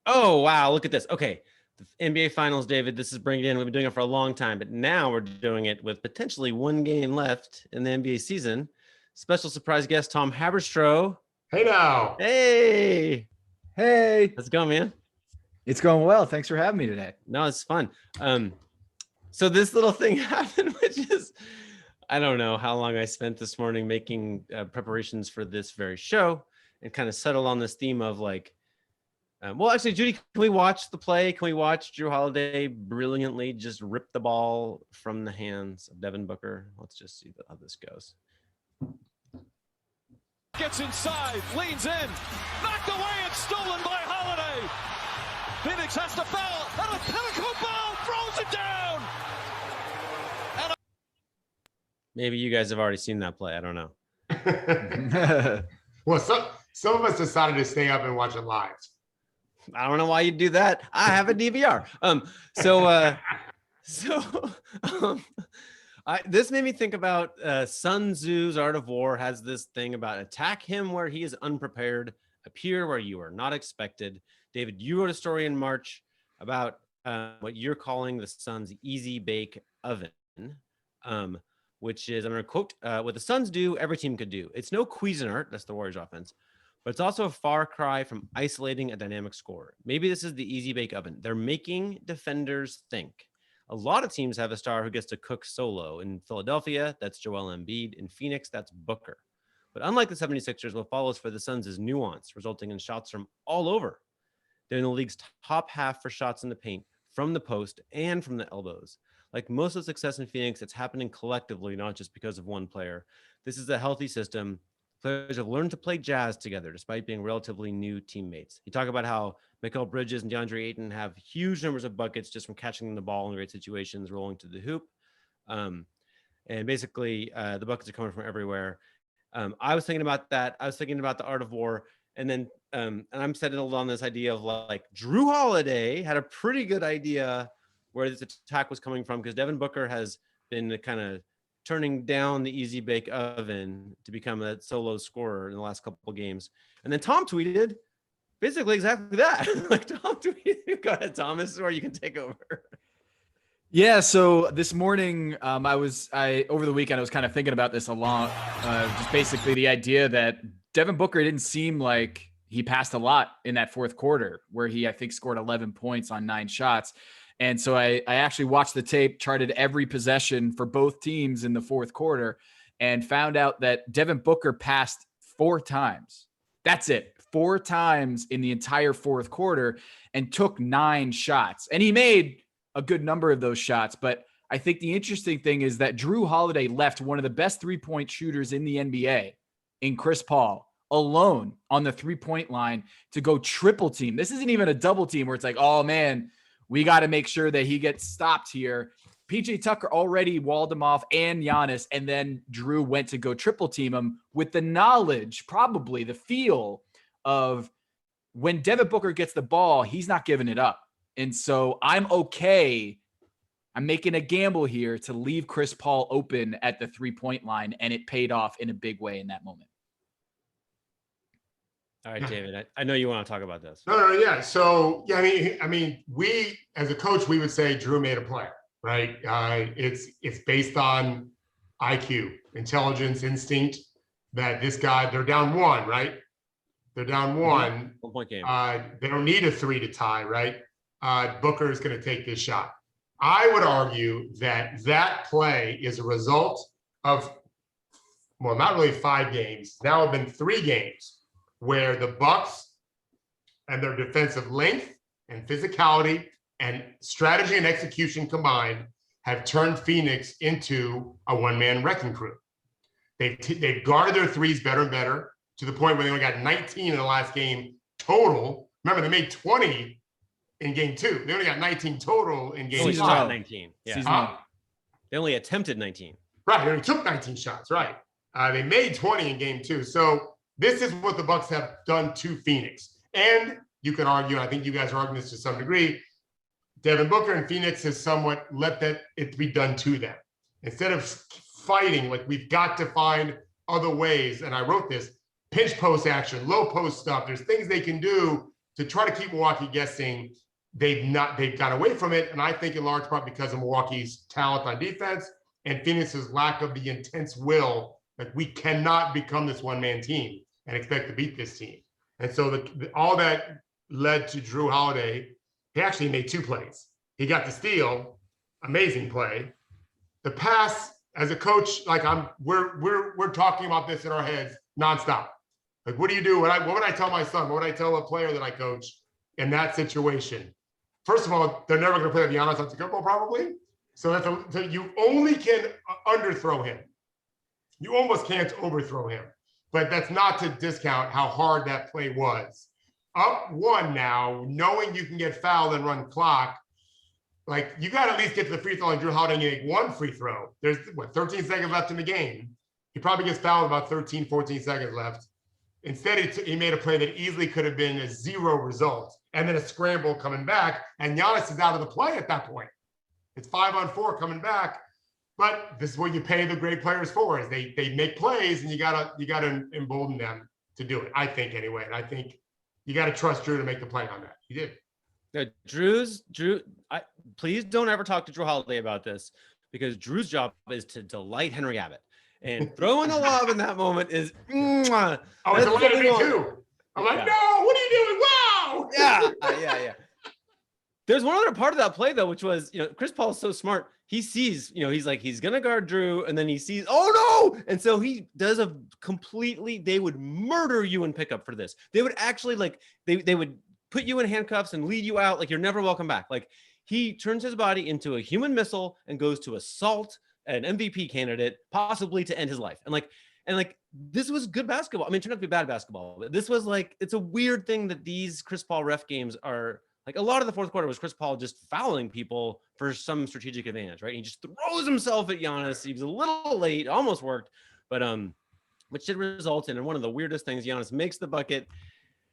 Oh, wow. Look at this. Okay. The NBA Finals, David, this is bringing in. We've been doing it for a long time, but now we're doing it with potentially one game left in the NBA season. Special surprise guest, Tom Haberstroh. Hey now. Hey. Hey. How's it going, man? It's going well. Thanks for having me today. No, it's fun. So this little thing happened, which is, I don't know how long I spent this morning making preparations for this very show and kind of settled on this theme of like, well, actually, Judy, can we watch the play? Can we watch Jrue Holiday brilliantly just rip the ball from the hands of Devin Booker? Let's just see how this goes. Gets inside, leans in, knocked away and stolen by Holiday. Phoenix has to foul, and a pinnacle ball throws it down. Maybe you guys have already seen that play. I don't know. Well, some of us decided to stay up and watch it live. I don't know why you'd do that. I have a DVR. This made me think about Sun Tzu's Art of War has this thing about attack him where he is unprepared, appear where you are not expected. David, you wrote a story in March about what you're calling the Suns' easy bake oven, which is, I'm going to quote, what the Suns do, every team could do. It's no Cuisinart, that's the Warriors offense, but it's also a far cry from isolating a dynamic scorer. Maybe this is the easy bake oven. They're making defenders think. A lot of teams have a star who gets to cook solo. In Philadelphia, that's Joel Embiid. In Phoenix, that's Booker. But unlike the 76ers, what follows for the Suns is nuance, resulting in shots from all over. They're in the league's top half for shots in the paint, from the post, and from the elbows. Like most of the success in Phoenix, it's happening collectively, not just because of one player. This is a healthy system. Players have learned to play jazz together despite being relatively new teammates. You talk about how Mikal Bridges and DeAndre Ayton have huge numbers of buckets just from catching the ball in great situations, rolling to the hoop. And basically, the buckets are coming from everywhere. I was thinking about that. I was thinking about the Art of War. And then and I'm settled on this idea of like Jrue Holiday had a pretty good idea where this attack was coming from because Devin Booker has been kind of turning down the easy bake oven to become a solo scorer in the last couple of games. And then Tom tweeted basically exactly that. Like Tom tweeted, go ahead, Thomas, or you can take over. Yeah. So this morning, over the weekend, I was kind of thinking about this a lot. Just basically the idea that Devin Booker didn't seem like he passed a lot in that fourth quarter where he, I think, scored 11 points on 9 shots. And so I actually watched the tape, charted every possession for both teams in the fourth quarter, and found out that Devin Booker passed 4 times. That's it. 4 times in the entire fourth quarter and took 9 shots. And he made a good number of those shots. But I think the interesting thing is that Jrue Holiday left one of the best 3-point shooters in the NBA in Chris Paul alone on the 3-point line to go triple team. This isn't even a double team where it's like, oh man, we got to make sure that he gets stopped here. PJ Tucker already walled him off and Giannis, and then Jrue went to go triple team him with the knowledge, probably the feel of when Devin Booker gets the ball, he's not giving it up. And so I'm okay. I'm making a gamble here to leave Chris Paul open at the 3-point line, and it paid off in a big way in that moment. All right, David, I know you want to talk about this. No, yeah. So, yeah, I mean, we, as a coach, we would say Jrue made a play, right? It's based on IQ, intelligence, instinct, that this guy, they're down 1, right? They're down 1. 1-point game. They don't need a 3 to tie, right? Booker is going to take this shot. I would argue that play is a result of, well, not really 5 games. Now it's been 3 games where the Bucks and their defensive length and physicality and strategy and execution combined have turned Phoenix into a one-man wrecking crew. They've guarded their threes better and better to the point where they only got 19 in the last game total. Remember, they made 20 in game 2. They only got 19 total in game 5. 19. Yeah. They only attempted 19. Right. They only took 19 shots. Right. They made 20 in game 2. So this is what the Bucks have done to Phoenix. And you can argue, I think you guys are arguing this to some degree, Devin Booker and Phoenix has somewhat let it be done to them. Instead of fighting, like we've got to find other ways. And I wrote this, pinch post action, low post stuff. There's things they can do to try to keep Milwaukee guessing. They've got away from it. And I think in large part because of Milwaukee's talent on defense and Phoenix's lack of the intense will. Like, we cannot become this one-man team and expect to beat this team. And so all that led to Jrue Holiday. He actually made 2 plays. He got the steal, amazing play. The pass, as a coach, like we're talking about this in our heads nonstop. Like, what do you do? What would I tell my son? What would I tell a player that I coach in that situation? First of all, they're never going to play with Giannis on football, probably. So you only can underthrow him. You almost can't overthrow him. But that's not to discount how hard that play was. Up 1 now, knowing you can get fouled and run clock, like, you got to at least get to the free throw line. Jrue Holiday and make 1 free throw. There's 13 seconds left in the game. He probably gets fouled about 13, 14 seconds left. Instead, he made a play that easily could have been a 0 result, and then a scramble coming back, and Giannis is out of the play at that point. It's 5-on-4 coming back, but this is what you pay the great players for, is they make plays, and you gotta embolden them to do it. I think anyway, and I think you got to trust Jrue to make the play on that. He did. Jrue, please don't ever talk to Jrue Holiday about this, because Drew's job is to delight Henry Abbott. And throwing the lob in that moment is, oh, it's delighted me too. I'm like, no, what are you doing? Wow. Yeah. There's one other part of that play though, which was, Chris Paul is so smart. He sees, he's like, he's going to guard Jrue, and then he sees, oh no. And so he does they would murder you in pickup for this. They would actually they would put you in handcuffs and lead you out. Like, you're never welcome back. Like, he turns his body into a human missile and goes to assault an MVP candidate, possibly to end his life. And this was good basketball. I mean, it turned out to be bad basketball, but this was it's a weird thing that these Chris Paul ref games are like. A lot of the fourth quarter was Chris Paul just fouling people for some strategic advantage, right? He just throws himself at Giannis. He was a little late, almost worked, but which did result in one of the weirdest things. Giannis makes the bucket.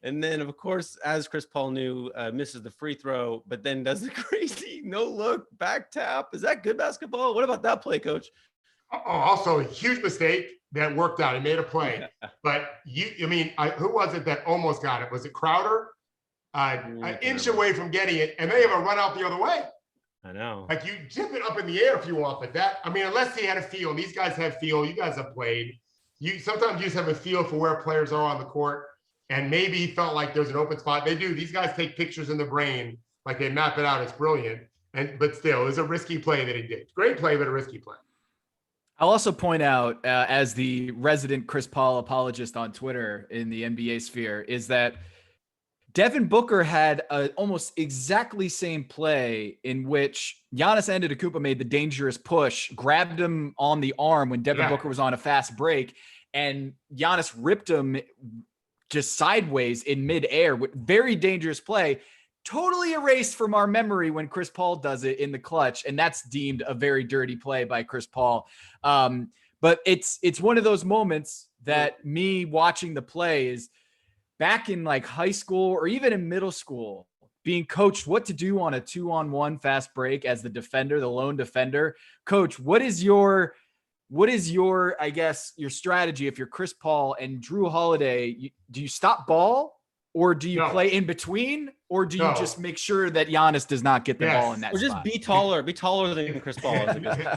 And then, of course, as Chris Paul knew, misses the free throw, but then does the crazy no-look back tap. Is that good basketball? What about that play, Coach? Also, a huge mistake that worked out. He made a play. Yeah. But who was it that almost got it? Was it Crowder? An inch away from getting it, and they have a run out the other way. I know. Like, you tip it up in the air if you want, but unless he had a feel, and these guys have feel, you guys have played. Sometimes you just have a feel for where players are on the court. And maybe he felt like there's an open spot. They do. These guys take pictures in the brain, like they map it out. It's brilliant. But still, it was a risky play that he did. Great play, but a risky play. I'll also point out, as the resident Chris Paul apologist on Twitter in the NBA sphere, is that Devin Booker had almost exactly same play in which Giannis Antetokounmpo made the dangerous push, grabbed him on the arm when Devin Booker was on a fast break, and Giannis ripped him just sideways in midair with very dangerous play, totally erased from our memory when Chris Paul does it in the clutch. And that's deemed a very dirty play by Chris Paul. But it's one of those moments that me watching the play is back in high school or even in middle school, being coached what to do on a 2-on-1 fast break as the defender, the lone defender. Coach, what is your, I guess, your strategy if you're Chris Paul and Jrue Holiday? Do you stop ball, or do you play in between, or do you just make sure that Giannis does not get the ball in that spot? Or just be taller than Chris Paul.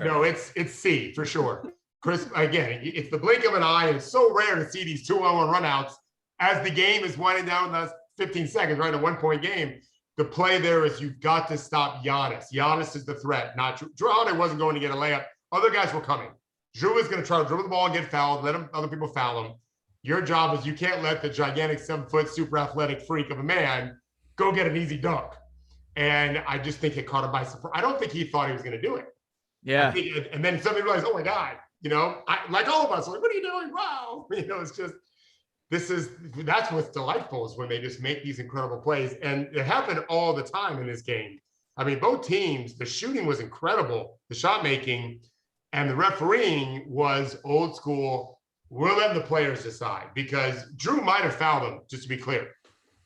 No, it's C for sure. Chris, again, it's the blink of an eye. It's so rare to see these 2-on-1 runouts as the game is winding down in the last 15 seconds, right? A 1-point game. The play there is you've got to stop Giannis. Giannis is the threat, not Jrue. Jrue Holiday wasn't going to get a layup. Other guys were coming. Jrue is going to try to dribble the ball and get fouled, let other people foul him. Your job is you can't let the gigantic 7-foot super athletic freak of a man go get an easy dunk. And I just think it caught him by surprise. I don't think he thought he was going to do it. Yeah. And then somebody realized, oh my God, like all of us, like, what are you doing? Wow. It's just, that's what's delightful, is when they just make these incredible plays. And it happened all the time in this game. I mean, both teams, the shooting was incredible. The shot making, and the refereeing was old school. We're letting the players decide, because Jrue might have fouled him, just to be clear.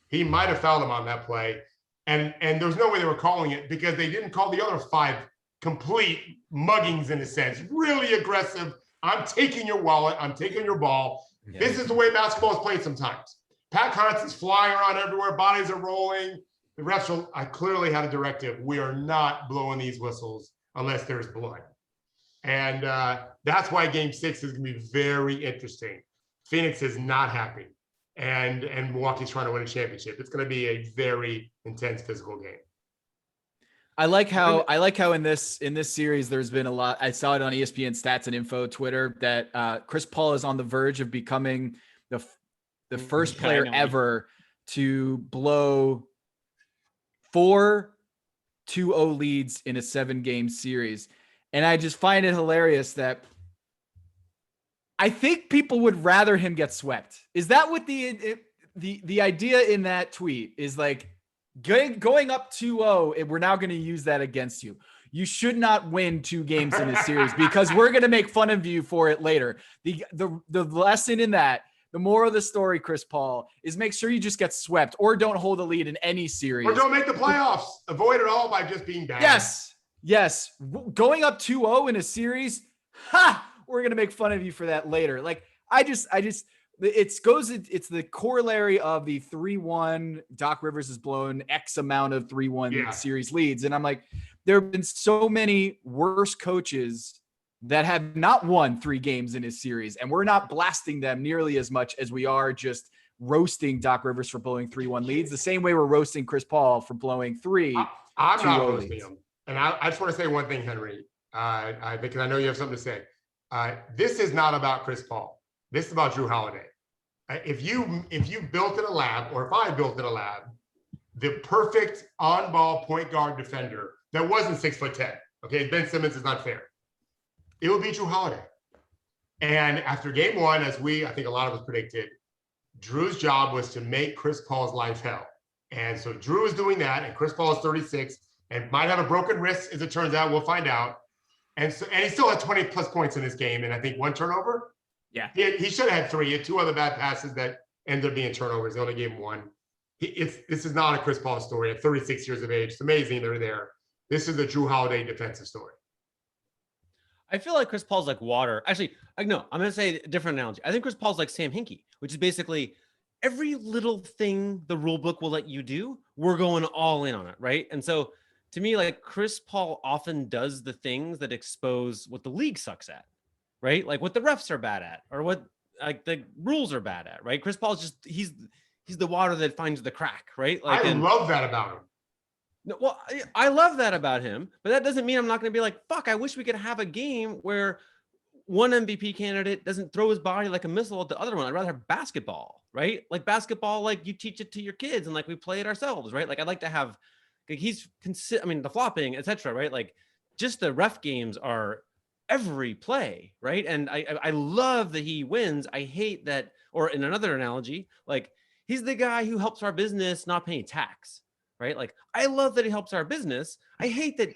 He might have fouled him on that play. And there was no way they were calling it, because they didn't call the other 5 complete muggings, in a sense. Really aggressive. I'm taking your wallet. I'm taking your ball. Yeah. This is the way basketball is played sometimes. Pat Connaughton's flying around everywhere. Bodies are rolling. The refs I clearly had a directive. We are not blowing these whistles unless there's blood. And that's why game 6 is going to be very interesting. Phoenix is not happy. And Milwaukee's trying to win a championship. It's going to be a very intense physical game. I like how in this series there's been a lot. I saw it on ESPN Stats and Info Twitter that Chris Paul is on the verge of becoming the first player ever to blow 4 2-0 leads in a 7-game series. And I just find it hilarious that I think people would rather him get swept. Is that what the idea in that tweet is like? Going up 2-0, we're now going to use that against you. You should not win 2 games in a series because we're going to make fun of you for it later. The lesson in that, the moral of the story, Chris Paul, is make sure you just get swept or don't hold a lead in any series. Or don't make the playoffs. Avoid it all by just being bad. Yes. Going up 2-0 in a series, we're going to make fun of you for that later. Like, it's the corollary of the 3-1 Doc Rivers has blown X amount of 3-1 series leads. And I'm like, there have been so many worse coaches that have not won 3 games in a series. And we're not blasting them nearly as much as we are just roasting Doc Rivers for blowing 3-1 leads. The same way we're roasting Chris Paul for blowing 3. I'm not roasting him. And I just want to say one thing, Henry, because I know you have something to say. This is not about Chris Paul. This is about Jrue Holiday. If you built in a lab, or if I built in a lab, the perfect on-ball point guard defender that wasn't 6'10", okay, Ben Simmons is not fair. It would be Jrue Holiday. And after game 1, as I think a lot of us predicted, Drew's job was to make Chris Paul's life hell. And so Jrue is doing that, and Chris Paul is 36 and might have a broken wrist, as it turns out. We'll find out. And he still had 20-plus points in this game, and I think 1 turnover. Yeah, he should have had 3. He had 2 other bad passes that ended up being turnovers. He only gave him 1. This is not a Chris Paul story. At 36 years of age, it's amazing they're there. This is a Jrue Holiday defensive story. I feel like Chris Paul's like water. Actually, no, I'm going to say a different analogy. I think Chris Paul's like Sam Hinkie, which is basically every little thing the rule book will let you do, we're going all in on it, right? And so to me, like Chris Paul often does the things that expose what the league sucks at. Right? Like what the refs are bad at or what like the rules are bad at, right? Chris Paul's just, he's the water that finds the crack, right? Like, I love that about him. No, well, I love that about him, but that doesn't mean I'm not going to be like, fuck, I wish we could have a game where one MVP candidate doesn't throw his body like a missile at the other one. I'd rather have basketball, right? Like basketball, like you teach it to your kids and like we play it ourselves, right? Like I'd like to have, like the flopping, etc., right? Like just the ref games are every play, right? And I love that he wins. I hate that, or in another analogy, like he's the guy who helps our business not paying tax, right? Like I love that he helps our business. I hate that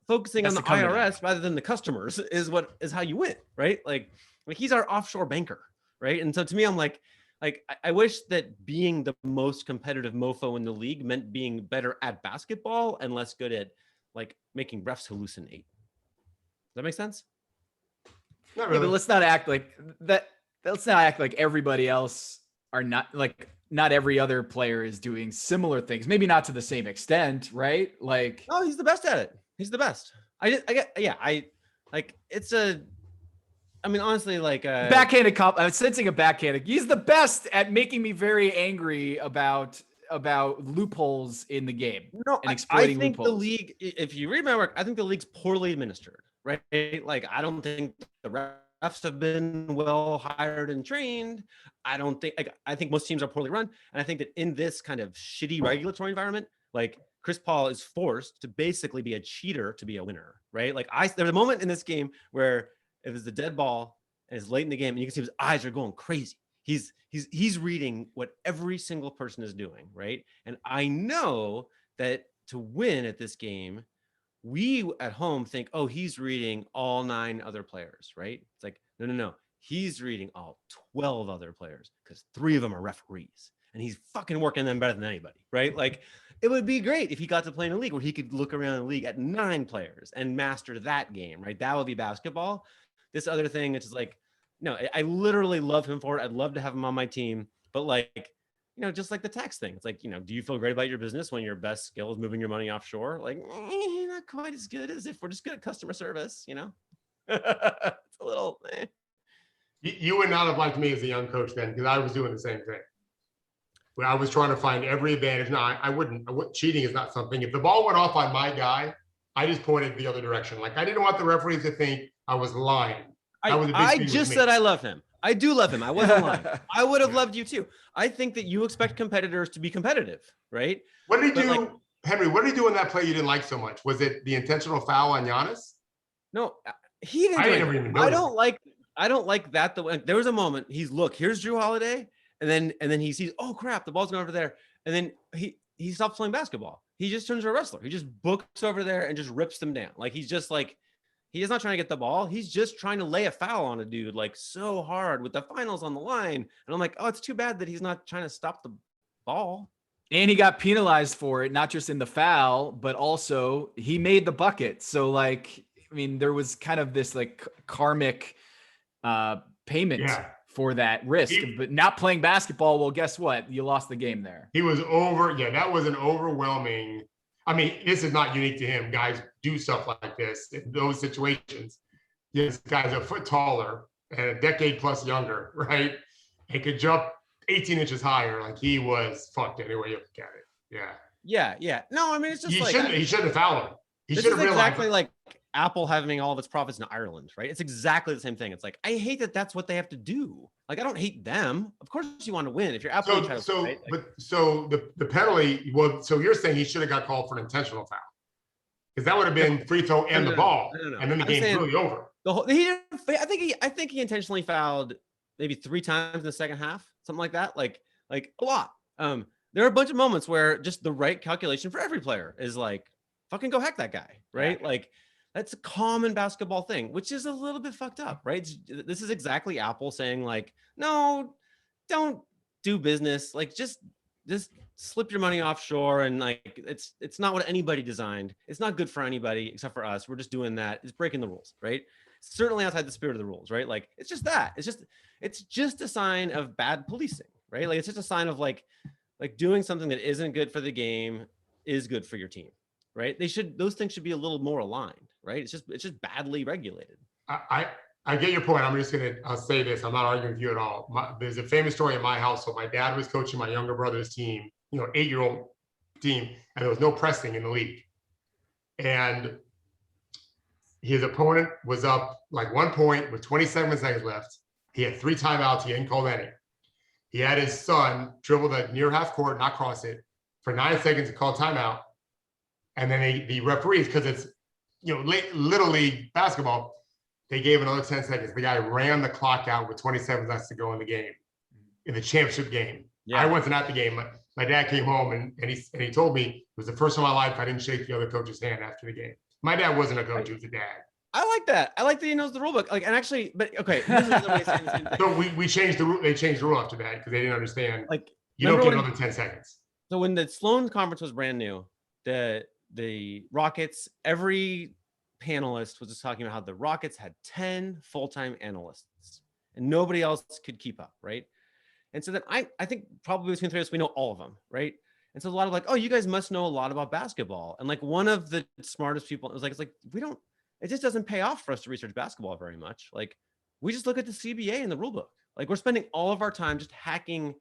focusing on the IRS rather than the customers is how you win, right? Like he's our offshore banker, right? And so to me, I'm like I wish that being the most competitive mofo in the league meant being better at basketball and less good at like making refs hallucinate. Does that make sense? Not really. Yeah, but let's not act like that. Let's not act like everybody else are not like, not every other player is doing similar things. Maybe not to the same extent, right? Like, oh, he's the best at it. He's the best. Honestly, like backhanded I'm sensing a backhanded. He's the best at making me very angry about loopholes in the game. No, and exploiting I think loopholes. the league, if you read my work, I think the league's poorly administered, right? Like, I don't think the refs have been well hired and trained. I think most teams are poorly run. And I think that in this kind of shitty regulatory environment, like Chris Paul is forced to basically be a cheater to be a winner, right? Like there's a moment in this game where it was the dead ball and it's late in the game and you can see his eyes are going crazy. He's reading what every single person is doing, right? And I know that to win at this game, we at home think, oh, he's reading all 9 other players, right? It's like, no. He's reading all 12 other players because 3 of them are referees and he's fucking working them better than anybody, right? Like it would be great if he got to play in a league where he could look around the league at 9 players and master that game, right? That would be basketball. This other thing, it's just like, no, I literally love him for it. I'd love to have him on my team, but like just like the tax thing. It's like, do you feel great about your business when your best skill is moving your money offshore? Like, not quite as good as if we're just good at customer service, It's a little. You would not have liked me as a young coach then, because I was doing the same thing. Where I was trying to find every advantage. No, I wouldn't. Cheating is not something. If the ball went off on my guy, I just pointed the other direction. Like, I didn't want the referees to think I was lying. I just said I love him. I do love him. I wasn't lying. I would have loved you too. I think that you expect competitors to be competitive, right? What did he do, Henry? What did he do in that play you didn't like so much? Was it the intentional foul on Giannis? No, he didn't. I don't like that. There was a moment. Here's Jrue Holiday, and then he sees, oh crap, the ball's going over there, and then he stops playing basketball. He just turns to a wrestler. He just books over there and just rips them down. Like, he's just like, he is not trying to get the ball. He's just trying to lay a foul on a dude, like, so hard with the finals on the line. And I'm like, oh, it's too bad that he's not trying to stop the ball. And he got penalized for it, not just in the foul, but also he made the bucket. So, like, I mean, there was kind of this like karmic payment for that risk. But not playing basketball, well, guess what? You lost the game there. He was over. Yeah, that was an overwhelming. I mean, this is not unique to him. Guys do stuff like this in those situations. This guy's a foot taller and a decade plus younger, right? He could jump 18 inches higher. Like, he was fucked anyway you look at it. Yeah. Yeah. No, I mean, it's just he shouldn't have fouled him. He should have realized. Exactly like Apple having all of its profits in Ireland, right? It's exactly the same thing. It's like, I hate that that's what they have to do. Like, I don't hate them. Of course you want to win if you're Apple. So the penalty, well, so you're saying he should have got called for an intentional foul, because that would have been free throw and the ball, and then the game's really over. I think he intentionally fouled maybe 3 times in the second half, something like that. Like a lot. There are a bunch of moments where just the right calculation for every player is like, fucking go heck that guy, right? Yeah. Like, that's a common basketball thing, which is a little bit fucked up, right? This is exactly Apple saying, like, no, don't do business. Like, just slip your money offshore. And like, it's not what anybody designed. It's not good for anybody except for us. We're just doing that. It's breaking the rules, right? It's certainly outside the spirit of the rules, right? Like, it's just that. It's just a sign of bad policing, right? Like, it's just a sign of like doing something that isn't good for the game is good for your team. Right? Those things should be a little more aligned, right? It's just badly regulated. I get your point. I'll say this. I'm not arguing with you at all. There's a famous story in my household. My dad was coaching my younger brother's team, 8-year-old team, and there was no pressing in the league. And his opponent was up like 1 point with 27 seconds left. He had 3 timeouts. He hadn't called any. He had his son dribble the near half court, not cross it, for 9 seconds to call timeout. And then the referees, because it's, Little League basketball, they gave another 10 seconds. The guy ran the clock out with 27 left to go in the game, in the championship game. Yeah. I wasn't at the game. My dad came home and he told me it was the first time in my life I didn't shake the other coach's hand after the game. My dad wasn't a coach; he was a dad. I like that. I like that he knows the rule book. Like, and actually, but okay. This is the way saying the same thing. So we changed the rule. They changed the rule after that because they didn't understand. Like, you don't get another 10 seconds. So when the Sloan conference was brand new, the Rockets, every panelist was just talking about how the Rockets had 10 full-time analysts and nobody else could keep up, right? And so then I think probably between 3 of us, we know all of them, right? And so a lot of like, oh, you guys must know a lot about basketball. And like one of the smartest people, it was like it just doesn't pay off for us to research basketball very much. Like, we just look at the CBA and the rule book. Like, we're spending all of our time just hacking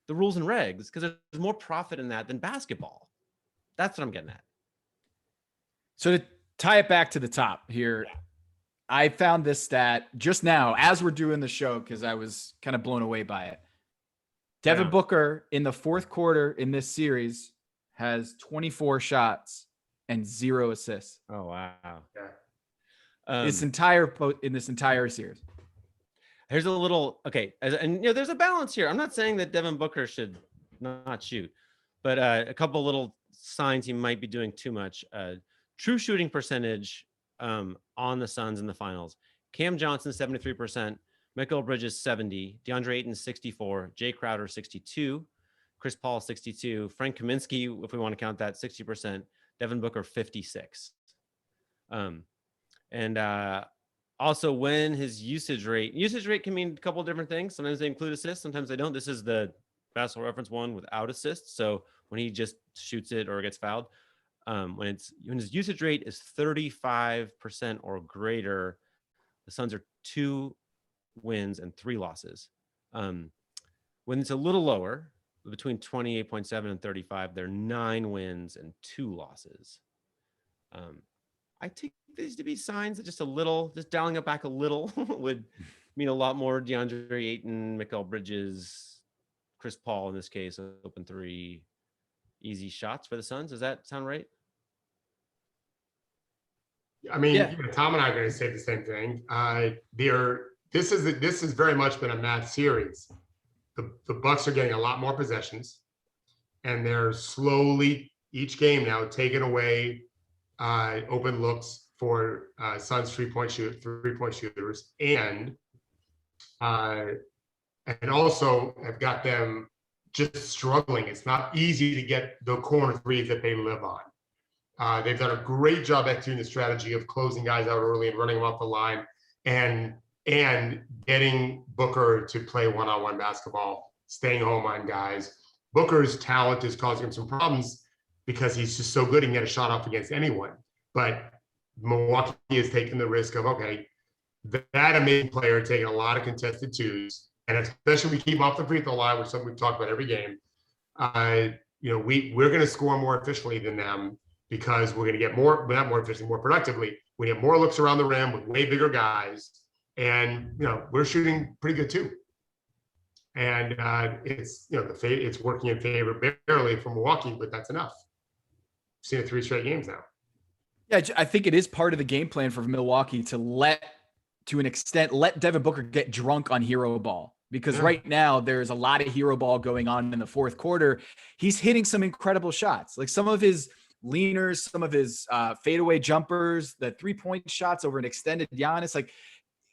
the rules and regs because there's more profit in that than basketball. That's what I'm getting at. So to tie it back to the top here, I found this stat just now as we're doing the show because I was kind of blown away by it. Devin Booker in the 4th quarter in this series has 24 shots and 0 assists. Oh, wow. Yeah. This entire series. Here's a little, okay. And there's a balance here. I'm not saying that Devin Booker should not shoot, but a couple little signs he might be doing too much. True shooting percentage on the Suns in the finals. Cam Johnson, 73%. Mikal Bridges, 70. DeAndre Ayton, 64. Jay Crowder, 62. Chris Paul, 62. Frank Kaminsky, if we want to count that, 60%. Devin Booker, 56. Also when his usage rate can mean a couple of different things. Sometimes they include assists. Sometimes they don't. This is the Basketball Reference one without assists. So when he just shoots it or gets fouled, when his usage rate is 35% or greater, the Suns are 2 wins and 3 losses. When it's a little lower, between 28.7 and 35, they're 9 wins and 2 losses. I take these to be signs that just dialing it back a little would mean a lot more. DeAndre Ayton, Mikal Bridges, Chris Paul in this case, open 3 easy shots for the Suns. Does that sound right? I mean, Tom and I are going to say the same thing. This has very much been a math series. The Bucks are getting a lot more possessions, and they're slowly each game now taking away open looks for Suns three-point shooters, and also have got them just struggling. It's not easy to get the corner threes that they live on. They've done a great job executing the strategy of closing guys out early and running them off the line, and getting Booker to play one-on-one basketball, staying home on guys. Booker's talent is causing him some problems because he's just so good and get a shot off against anyone. But Milwaukee has taken the risk of, okay, that amazing player taking a lot of contested twos, and especially we keep him off the free throw line, which is something we've talked about every game. We're going to score more efficiently than them because we're going to get more productively. We have more looks around the rim with way bigger guys. And, we're shooting pretty good too. And it's working in favor barely for Milwaukee, but that's enough. We've seen it 3 straight games now. Yeah, I think it is part of the game plan for Milwaukee to let Devin Booker get drunk on hero ball. Because right now there's a lot of hero ball going on in the fourth quarter. He's hitting some incredible shots. Like some of his leaners, some of his fadeaway jumpers, the 3-point shots over an extended Giannis, like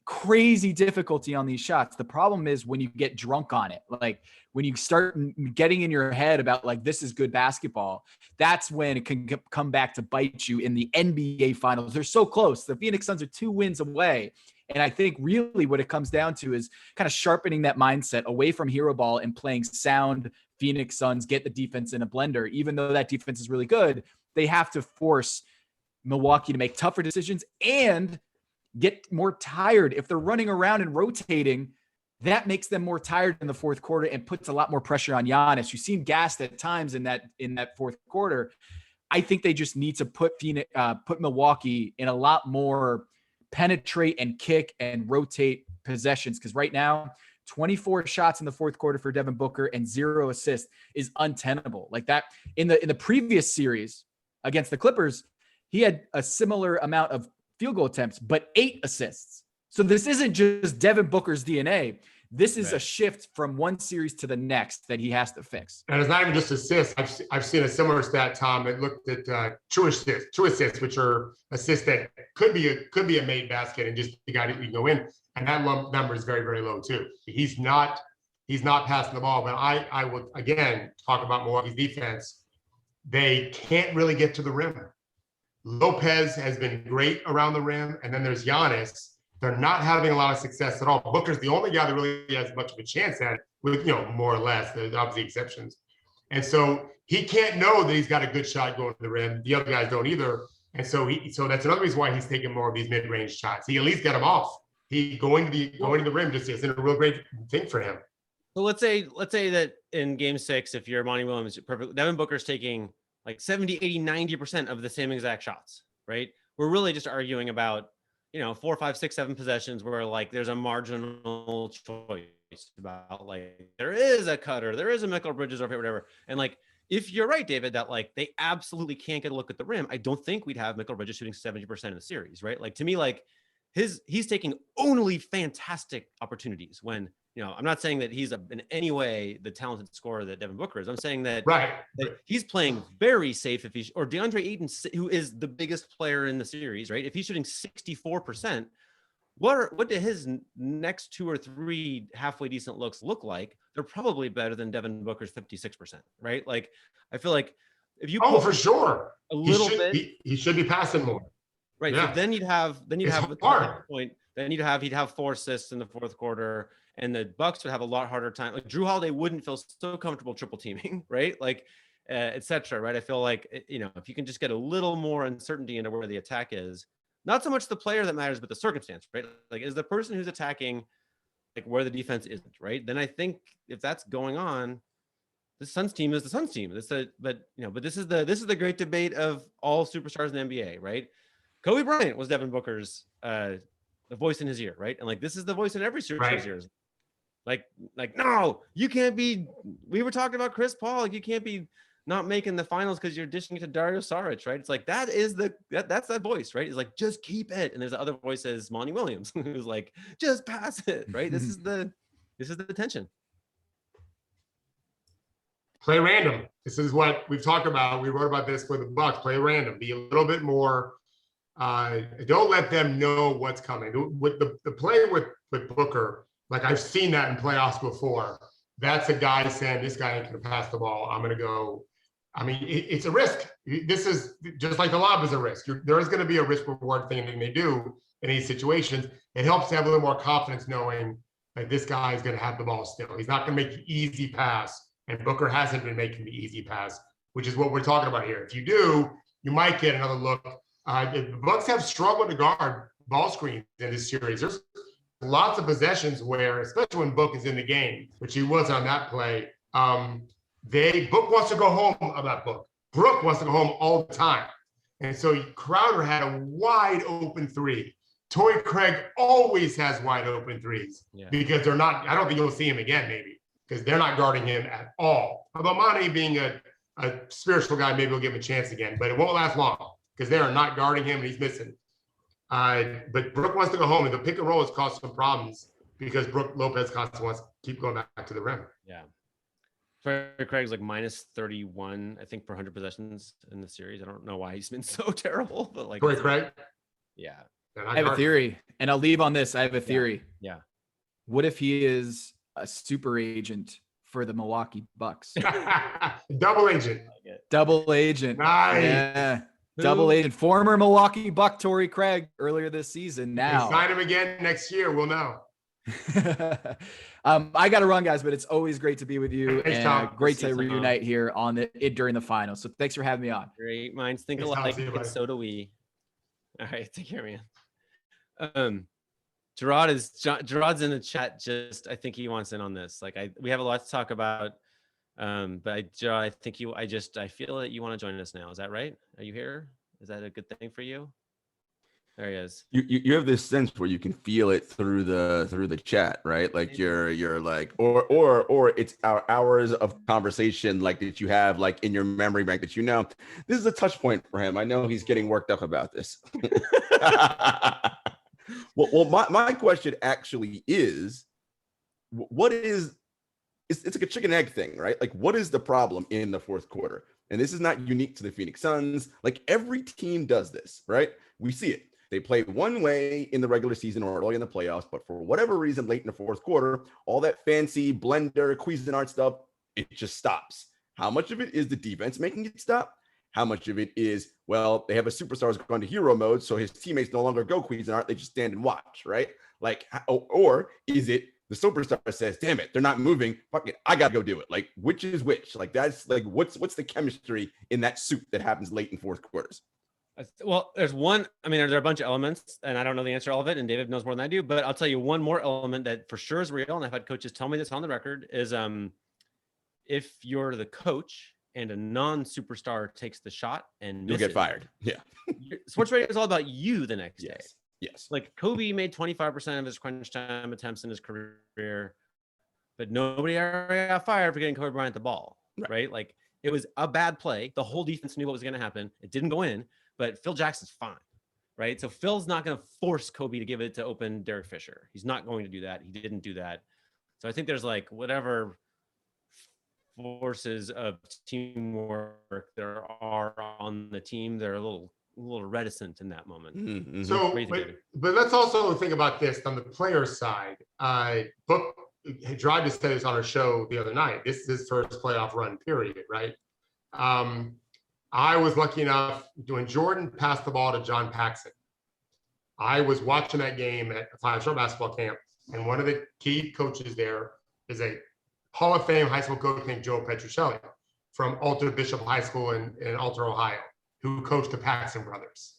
crazy difficulty on these shots. The problem is when you get drunk on it, like when you start getting in your head about like, this is good basketball, that's when it can come back to bite you in the NBA finals. They're so close. The Phoenix Suns are 2 wins away. And I think really what it comes down to is kind of sharpening that mindset away from hero ball and playing sound Phoenix Suns, get the defense in a blender. Even though that defense is really good, they have to force Milwaukee to make tougher decisions and get more tired. If they're running around and rotating, that makes them more tired in the fourth quarter and puts a lot more pressure on Giannis. You seem gassed at times in that fourth quarter. I think they just need to put Milwaukee in a lot more penetrate and kick and rotate possessions. Because right now, 24 shots in the fourth quarter for Devin Booker and 0 assists is untenable. Like that in the previous series against the Clippers, he had a similar amount of field goal attempts, but 8 assists. So this isn't just Devin Booker's DNA. This is a shift from one series to the next that he has to fix. And it's not even just assists. I've seen a similar stat, Tom, that looked at true assists, which are assists that could be a made basket and just the guy that you go in. And that number is very, very low too. He's not passing the ball. But I would again talk about Milwaukee's defense. They can't really get to the rim. Lopez has been great around the rim, and then there's Giannis. They're not having a lot of success at all. Booker's the only guy that really has much of a chance at, with more or less. There's obviously exceptions, and so he can't know that he's got a good shot going to the rim. The other guys don't either, and so that's another reason why he's taking more of these mid-range shots. He at least got them off. He going to the rim just isn't a real great thing for him. So let's say that in Game 6, if you're Monty Williams, perfect. Devin Booker's taking like 70, 80, 90% of the same exact shots, right? We're really just arguing about, 4, 5, 6, 7 possessions where like there's a marginal choice about like there is a cutter, there is a Mikal Bridges or whatever. And like, if you're right, David, that like they absolutely can't get a look at the rim, I don't think we'd have Mikal Bridges shooting 70% in the series, right? Like to me, like he's taking only fantastic opportunities when, I'm not saying that he's in any way the talented scorer that Devin Booker is. I'm saying that, that he's playing very safe or DeAndre Ayton, who is the biggest player in the series, right? If he's shooting 64%, what do his next 2 or 3 halfway decent looks look like? They're probably better than Devin Booker's 56%, right? Like, I feel like if you for sure a little bit, he should be passing more. Right. Yeah. So then you'd have at the point then he'd have 4 assists in the fourth quarter, and the Bucks would have a lot harder time. Like Jrue Holiday wouldn't feel so comfortable triple teaming, right? Like, etc. Right? I feel like if you can just get a little more uncertainty into where the attack is, not so much the player that matters, but the circumstance, right? Like, is the person who's attacking like where the defense isn't, right? Then I think if that's going on, the Suns team is the Suns team. But this is the great debate of all superstars in the NBA, right? Kobe Bryant was Devin Booker's the voice in his ear, right? And like this is the voice in every superstar's ears. Like no, you can't be. We were talking about Chris Paul. Like you can't be not making the finals because you're dishing it to Dario Saric, right? It's like that is that's that voice, right? It's like just keep it. And there's the other voice as Monty Williams, who's like just pass it, right? This is the tension. Play random. This is what we've talked about. We wrote about this for the Bucks. Play random. Be a little bit more. Don't let them know what's coming. With the play with Booker, like I've seen that in playoffs before. That's a guy saying, this guy ain't going to pass the ball. I'm going to go. I mean, it's a risk. This is just like the lob is a risk. There is going to be a risk reward thing that they do in these situations. It helps to have a little more confidence knowing that this guy is going to have the ball still. He's not going to make the easy pass. And Booker hasn't been making the easy pass, which is what we're talking about here. If you do, you might get another look. The Bucks have struggled to guard ball screens in this series. There's lots of possessions where, especially when Book is in the game, which he was on that play, Book wants to go home about Book. Brook wants to go home all the time. And so Crowder had a wide open three. Torrey Craig always has wide open threes because they're not, I don't think you'll see him again, maybe, because they're not guarding him at all. Although Monty being a spiritual guy, maybe we'll give him a chance again, but it won't last long because they are not guarding him and he's missing. But Brook wants to go home, and the pick and roll has caused some problems because Brook Lopez constantly wants to keep going back to the rim. Yeah. Torrey Craig's like minus 31, I think, per 100 possessions in the series. I don't know why he's been so terrible, but like Torrey Craig? Yeah. I have a theory, and I'll leave on this. I have a theory. Yeah. What if he is a super agent for the Milwaukee Bucks? Double agent. Double agent. Nice. Yeah. Double agent. Former Milwaukee Buck Torrey Craig earlier this season. Now sign him again next year. We'll know. I got to run, guys, but it's always great to be with you. Thanks, and Tom. great to reunite here on during the finals. So thanks for having me on. Great minds think alike, and so do we. All right, take care, man. Gerard's in the chat. Just I think he wants in on this. Like we have a lot to talk about. But Gerard, I think I feel that you want to join us now. Is that right? Are you here? Is that a good thing for you? There he is. You have this sense where you can feel it through the chat, right? Like you're like, or it's our hours of conversation like that you have like in your memory bank that this is a touch point for him. I know he's getting worked up about this. Well, my question actually is, what is it's like a chicken egg thing, right? Like, what is the problem in the fourth quarter? And this is not unique to the Phoenix Suns. Like every team does this, right? We see it. They play one way in the regular season or early in the playoffs, but for whatever reason, late in the fourth quarter, all that fancy blender, Cuisinart stuff, it just stops. How much of it is the defense making it stop? How much of it is, well, they have a superstar who's gone to hero mode, so his teammates no longer go Cuisinart, they just stand and watch, right? Like, or is it the superstar says, damn it, they're not moving, fuck it, I gotta go do it. Like, which is which? Like, that's like, what's the chemistry in that soup that happens late in fourth quarters? Well, there's one, I mean, there are a bunch of elements, and I don't know the answer to all of it, and David knows more than I do, but I'll tell you one more element that for sure is real, and I've had coaches tell me this on the record, is if you're the coach and a non-superstar takes the shot and you'll get fired. Yeah. Sports radio is all about you the next day. Yes. Like Kobe made 25% of his crunch time attempts in his career, but nobody ever got fired for getting Kobe Bryant the ball, right? Like it was a bad play. The whole defense knew what was going to happen. It didn't go in, but Phil Jackson's fine, right? So Phil's not going to force Kobe to give it to open Derek Fisher. He's not going to do that. He didn't do that. So I think there's like whatever forces of teamwork there are on the team, they're a little reticent in that moment. Mm-hmm. So, but let's also think about this on the player side. Book tried to say this on our show the other night. This is his first playoff run, period, right? I was lucky enough when Jordan passed the ball to John Paxson. I was watching that game at a five-star basketball camp, and one of the key coaches there is a Hall of Fame high school coach named Joe Petruccelli from Alter Bishop High School in Alter, Ohio, who coached the Paxson brothers.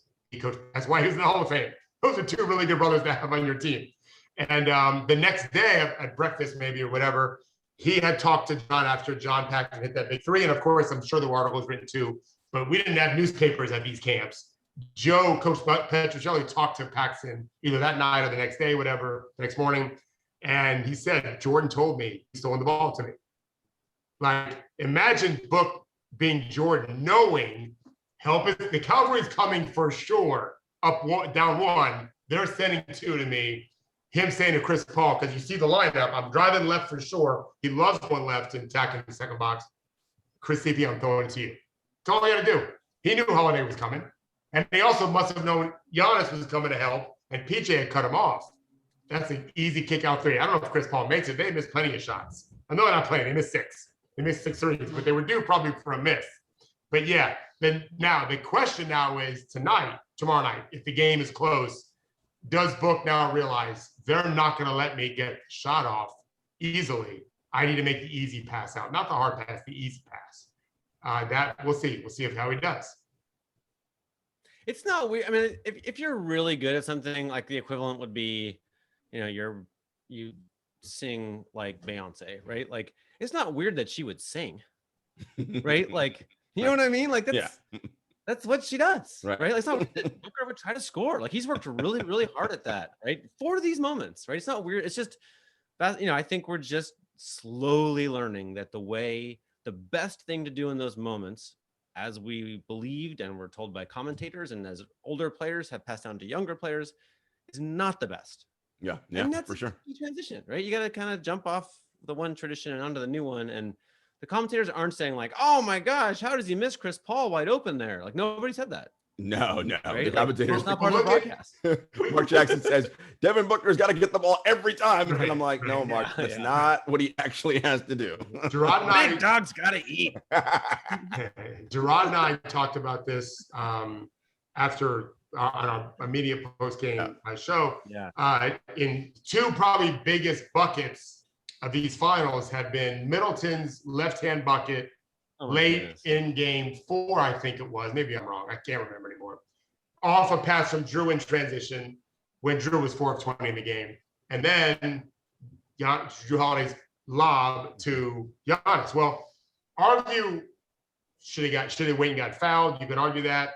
That's why he's in the Hall of Fame. Those are two really good brothers to have on your team. And the next day at breakfast, maybe or whatever, he had talked to John after John Paxson hit that big three. And of course, I'm sure there were articles written too, but we didn't have newspapers at these camps. Coach Petruccelli talked to Paxson either that night or the next day, whatever, the next morning. And he said, Jordan told me he's throwing the ball to me. Like, imagine Book being Jordan, knowing the Calvary's coming for sure, down one. They're sending two to me. Him saying to Chris Paul, because you see the lineup, I'm driving left for sure. He loves going left and attacking the second box. Chris CP, I'm throwing it to you. That's all he had to do. He knew Holiday was coming. And they also must have known Giannis was coming to help, and PJ had cut him off. That's an easy kick out three. I don't know if Chris Paul makes it. They missed plenty of shots. I know they're not playing. They missed 6. They missed 6 threes, but they were due probably for a miss. But yeah, then now the question now is tomorrow night, if the game is close, does Book now realize they're not going to let me get the shot off easily? I need to make the easy pass out, not the hard pass, the easy pass. That we'll see. We'll see how he does. It's not weird. I mean, if you're really good at something, like the equivalent would be, you sing like Beyonce, right? Like, it's not weird that she would sing, right? Like, you know what I mean? Like, that's what she does, right? Like, it's not Booker would try to score. Like, he's worked really, really hard at that, right? For these moments, right? It's not weird. It's just, I think we're just slowly learning that the best thing to do in those moments, as we believed and were told by commentators and as older players have passed down to younger players, is not the best. Yeah, and that's for sure. A transition, right? You got to kind of jump off the one tradition and onto the new one. And the commentators aren't saying like, "Oh my gosh, how does he miss Chris Paul wide open there?" Like, nobody said that. No. Right? The commentators. It's not part of the broadcast. Mark Jackson says Devin Booker's got to get the ball every time, and I'm like, no, Mark, that's not what he actually has to do. Gerard and I, big dog's got to eat. Gerard and I talked about this after on our immediate post-game show. Yeah. In two probably biggest buckets of these finals have been Middleton's left-hand bucket late in game 4, I think it was. Maybe I'm wrong. I can't remember anymore. Off a pass from Jrue in transition when Jrue was 4 of 20 in the game. And then Jrue Holiday's lob to Giannis. Well, argue should he wait and got fouled? You can argue that.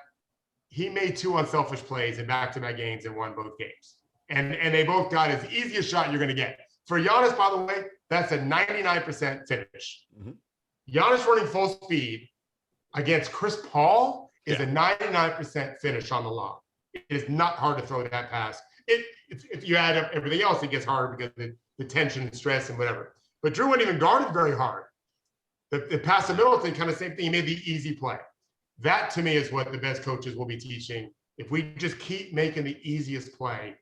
He made 2 unselfish plays in back-to-back games and won both games. And they both got as easy a shot you're going to get. For Giannis, by the way, that's a 99% finish. Mm-hmm. Giannis running full speed against Chris Paul is a 99% finish on the lob. It is not hard to throw that pass. If you add up everything else, it gets harder because of the tension and stress and whatever. But Jrue wasn't even guarded very hard. The pass to Middleton, kind of same thing. He made the easy play. That, to me, is what the best coaches will be teaching. If we just keep making the easiest play,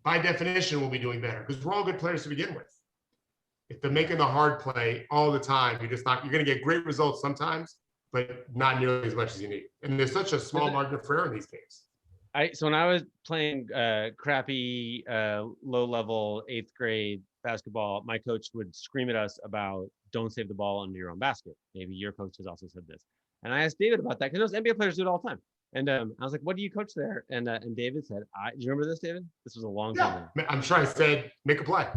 by definition, we'll be doing better because we're all good players to begin with. If they're making the hard play all the time, you're going to get great results sometimes, but not nearly as much as you need. And there's such a small margin of error in these games. So when I was playing crappy, low-level 8th grade basketball, my coach would scream at us about don't save the ball under your own basket. Maybe your coach has also said this. And I asked David about that because those NBA players do it all the time. And I was like, what do you coach there? And David said, do you remember this, David? This was a long time ago. I'm sure I said, make a play.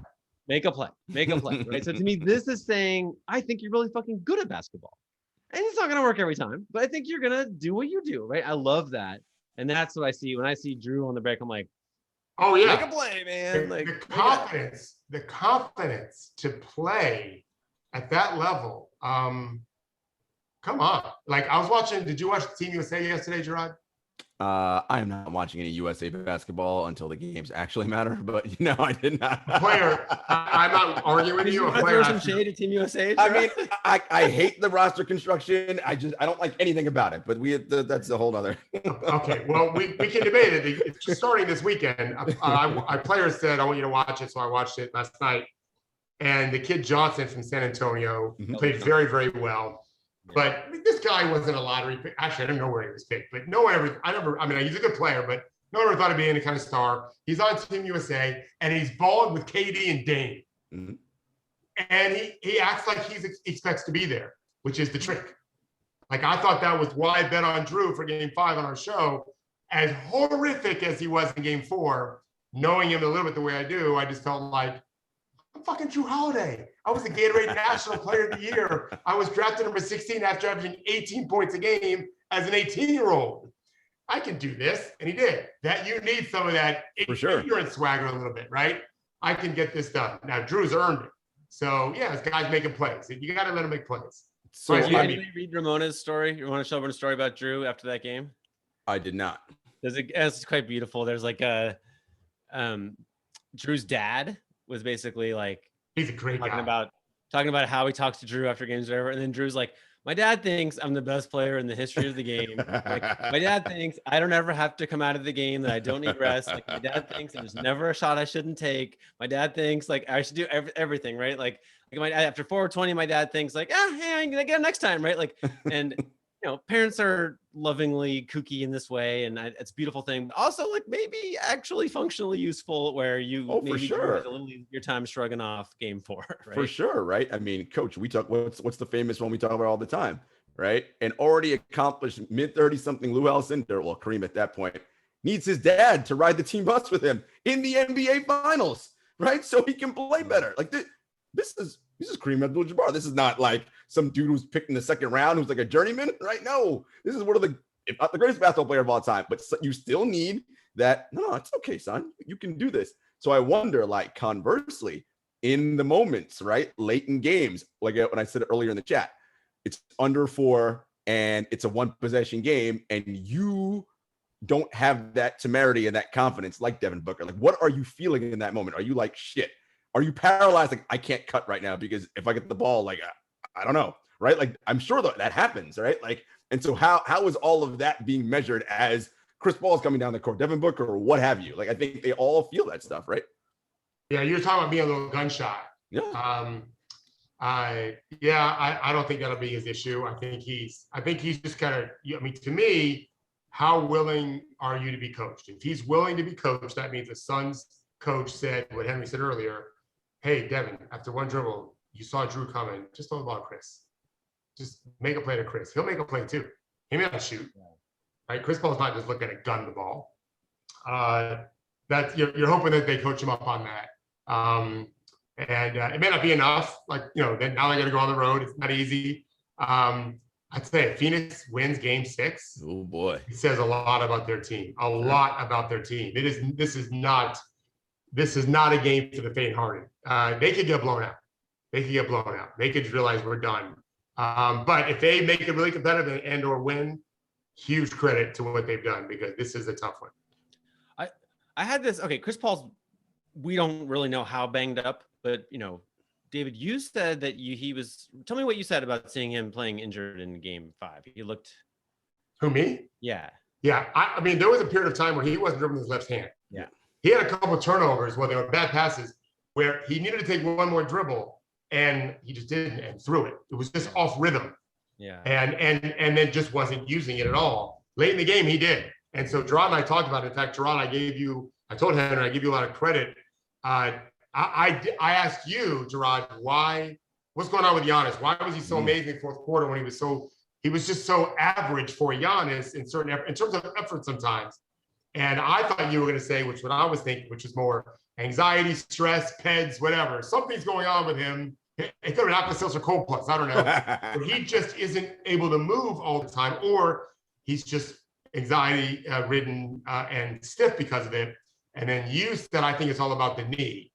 Make a play. Right? So to me, this is saying, I think you're really fucking good at basketball. And it's not going to work every time, but I think you're going to do what you do, right? I love that. And that's what I see. When I see Jrue on the break, I'm like, oh, yeah. Make a play, man. The confidence to play at that level. Come on. Like, I was watching, did you watch Team USA yesterday, Gerard? I am not watching any USA basketball until the games actually matter, but no, I did not. I'm not arguing with you. A player throw some shade at Team USA. I mean, I hate the roster construction. I don't like anything about it. But that's a whole other. Okay, well, we can debate it. It's just starting this weekend. Our players said, "I want you to watch it," so I watched it last night. And the kid Johnson from San Antonio played very, very well. But this guy wasn't a lottery pick. Actually, I don't know where he was picked, but no one ever, I mean, he's a good player, but No one ever thought he'd be any kind of star. He's on Team USA, and he's balling with KD and Dame. Mm-hmm. And he acts like he expects to be there, which is the trick. Like, I thought that was why I bet on Jrue for Game 5 on our show. As horrific as he was in Game 4, knowing him a little bit the way I do, I just felt like, I'm fucking Jrue Holiday. I was the Gatorade National Player of the Year. I was drafted number 16 after averaging 18 points a game as an 18-year-old. I can do this. And he did. That you need some of that ignorant swagger a little bit, right? I can get this done. Now, Drew's earned it. So, yeah, this guy's making plays. You got to let him make plays. So, did you read Ramona's story? You want to show her a story about Jrue after that game? I did not. It's quite beautiful. There's like a Drew's dad was basically like, he's a great guy. Talking about how he talks to Jrue after games or whatever. And then Drew's like, my dad thinks I'm the best player in the history of the game. Like, my dad thinks I don't ever have to come out of the game, that I don't need rest. Like, my dad thinks there's never a shot I shouldn't take. My dad thinks like I should do everything, right? Like after 420, my dad thinks like, hey, I'm gonna get him next time, right? Like, and parents are lovingly kooky in this way, and it's a beautiful thing. But also, like, maybe actually functionally useful, where you maybe for sure have a little easier time shrugging off Game 4. Right? For sure, right? I mean, Coach, we talk. What's the famous one we talk about all the time, right? An already accomplished mid-30-something Lou Alcindor, well, Kareem at that point, needs his dad to ride the team bus with him in the NBA Finals, right? So he can play better. Like this is Kareem Abdul-Jabbar. This is not like some dude who's picked in the second round who's like a journeyman, right? No, this is one of the, if not the greatest basketball player of all time, but you still need that. No, it's okay, son. You can do this. So I wonder, like, conversely, in the moments, right, late in games, like when I said it earlier in the chat, it's under 4 and it's a 1-possession game, and you don't have that temerity and that confidence like Devin Booker. Like, what are you feeling in that moment? Are you like, shit? Are you paralyzed? Like, I can't cut right now because if I get the ball, like, I don't know, right? Like, I'm sure that happens, right? Like, and so how is all of that being measured as Chris Paul is coming down the court, Devin Booker, or what have you? Like, I think they all feel that stuff, right? Yeah, you're talking about being a little gun shy. Yeah. I don't think that'll be his issue. I think he's just kind of, I mean, to me, how willing are you to be coached? If he's willing to be coached, that means the Suns coach said what Henry said earlier. Hey, Devin, after one dribble, you saw Jrue coming. Just throw the ball to Chris. Just make a play to Chris. He'll make a play too. He may not shoot. Right? Chris Paul's not just looking to gun the ball. That's you're hoping that they coach him up on that. And it may not be enough. Like, then now they got to go on the road. It's not easy. I'd say if Phoenix wins Game 6. Oh boy, it says a lot about their team. A lot about their team. This is not a game for the faint-hearted. They could get blown out. They could just realize we're done. But if they make it really competitive and or win, huge credit to what they've done, because this is a tough one. I had this. Okay, Chris Paul's, we don't really know how banged up, but David, you said that he was. Tell me what you said about seeing him playing injured in Game 5. He looked. Who, me? Yeah. Yeah. I mean, there was a period of time where he wasn't dribbling his left hand. Yeah. He had a couple of turnovers where they were bad passes, where he needed to take one more dribble, and he just didn't, and threw it. It was just off rhythm. Yeah. And then just wasn't using it at all. Late in the game, he did. And so Gerard and I talked about it. In fact, Gerard, I told Henry, I give you a lot of credit. I asked you, Gerard, what's going on with Giannis? Why was he so amazing in fourth quarter when he was just so average for Giannis in terms of effort sometimes. And I thought you were going to say, which what I was thinking, which is more anxiety, stress, PEDs, whatever. Something's going on with him. It could have been Alka-Seltzer Cold Plus. I don't know. But he just isn't able to move all the time, or he's just anxiety ridden and stiff because of it. And then you said, I think it's all about the knee.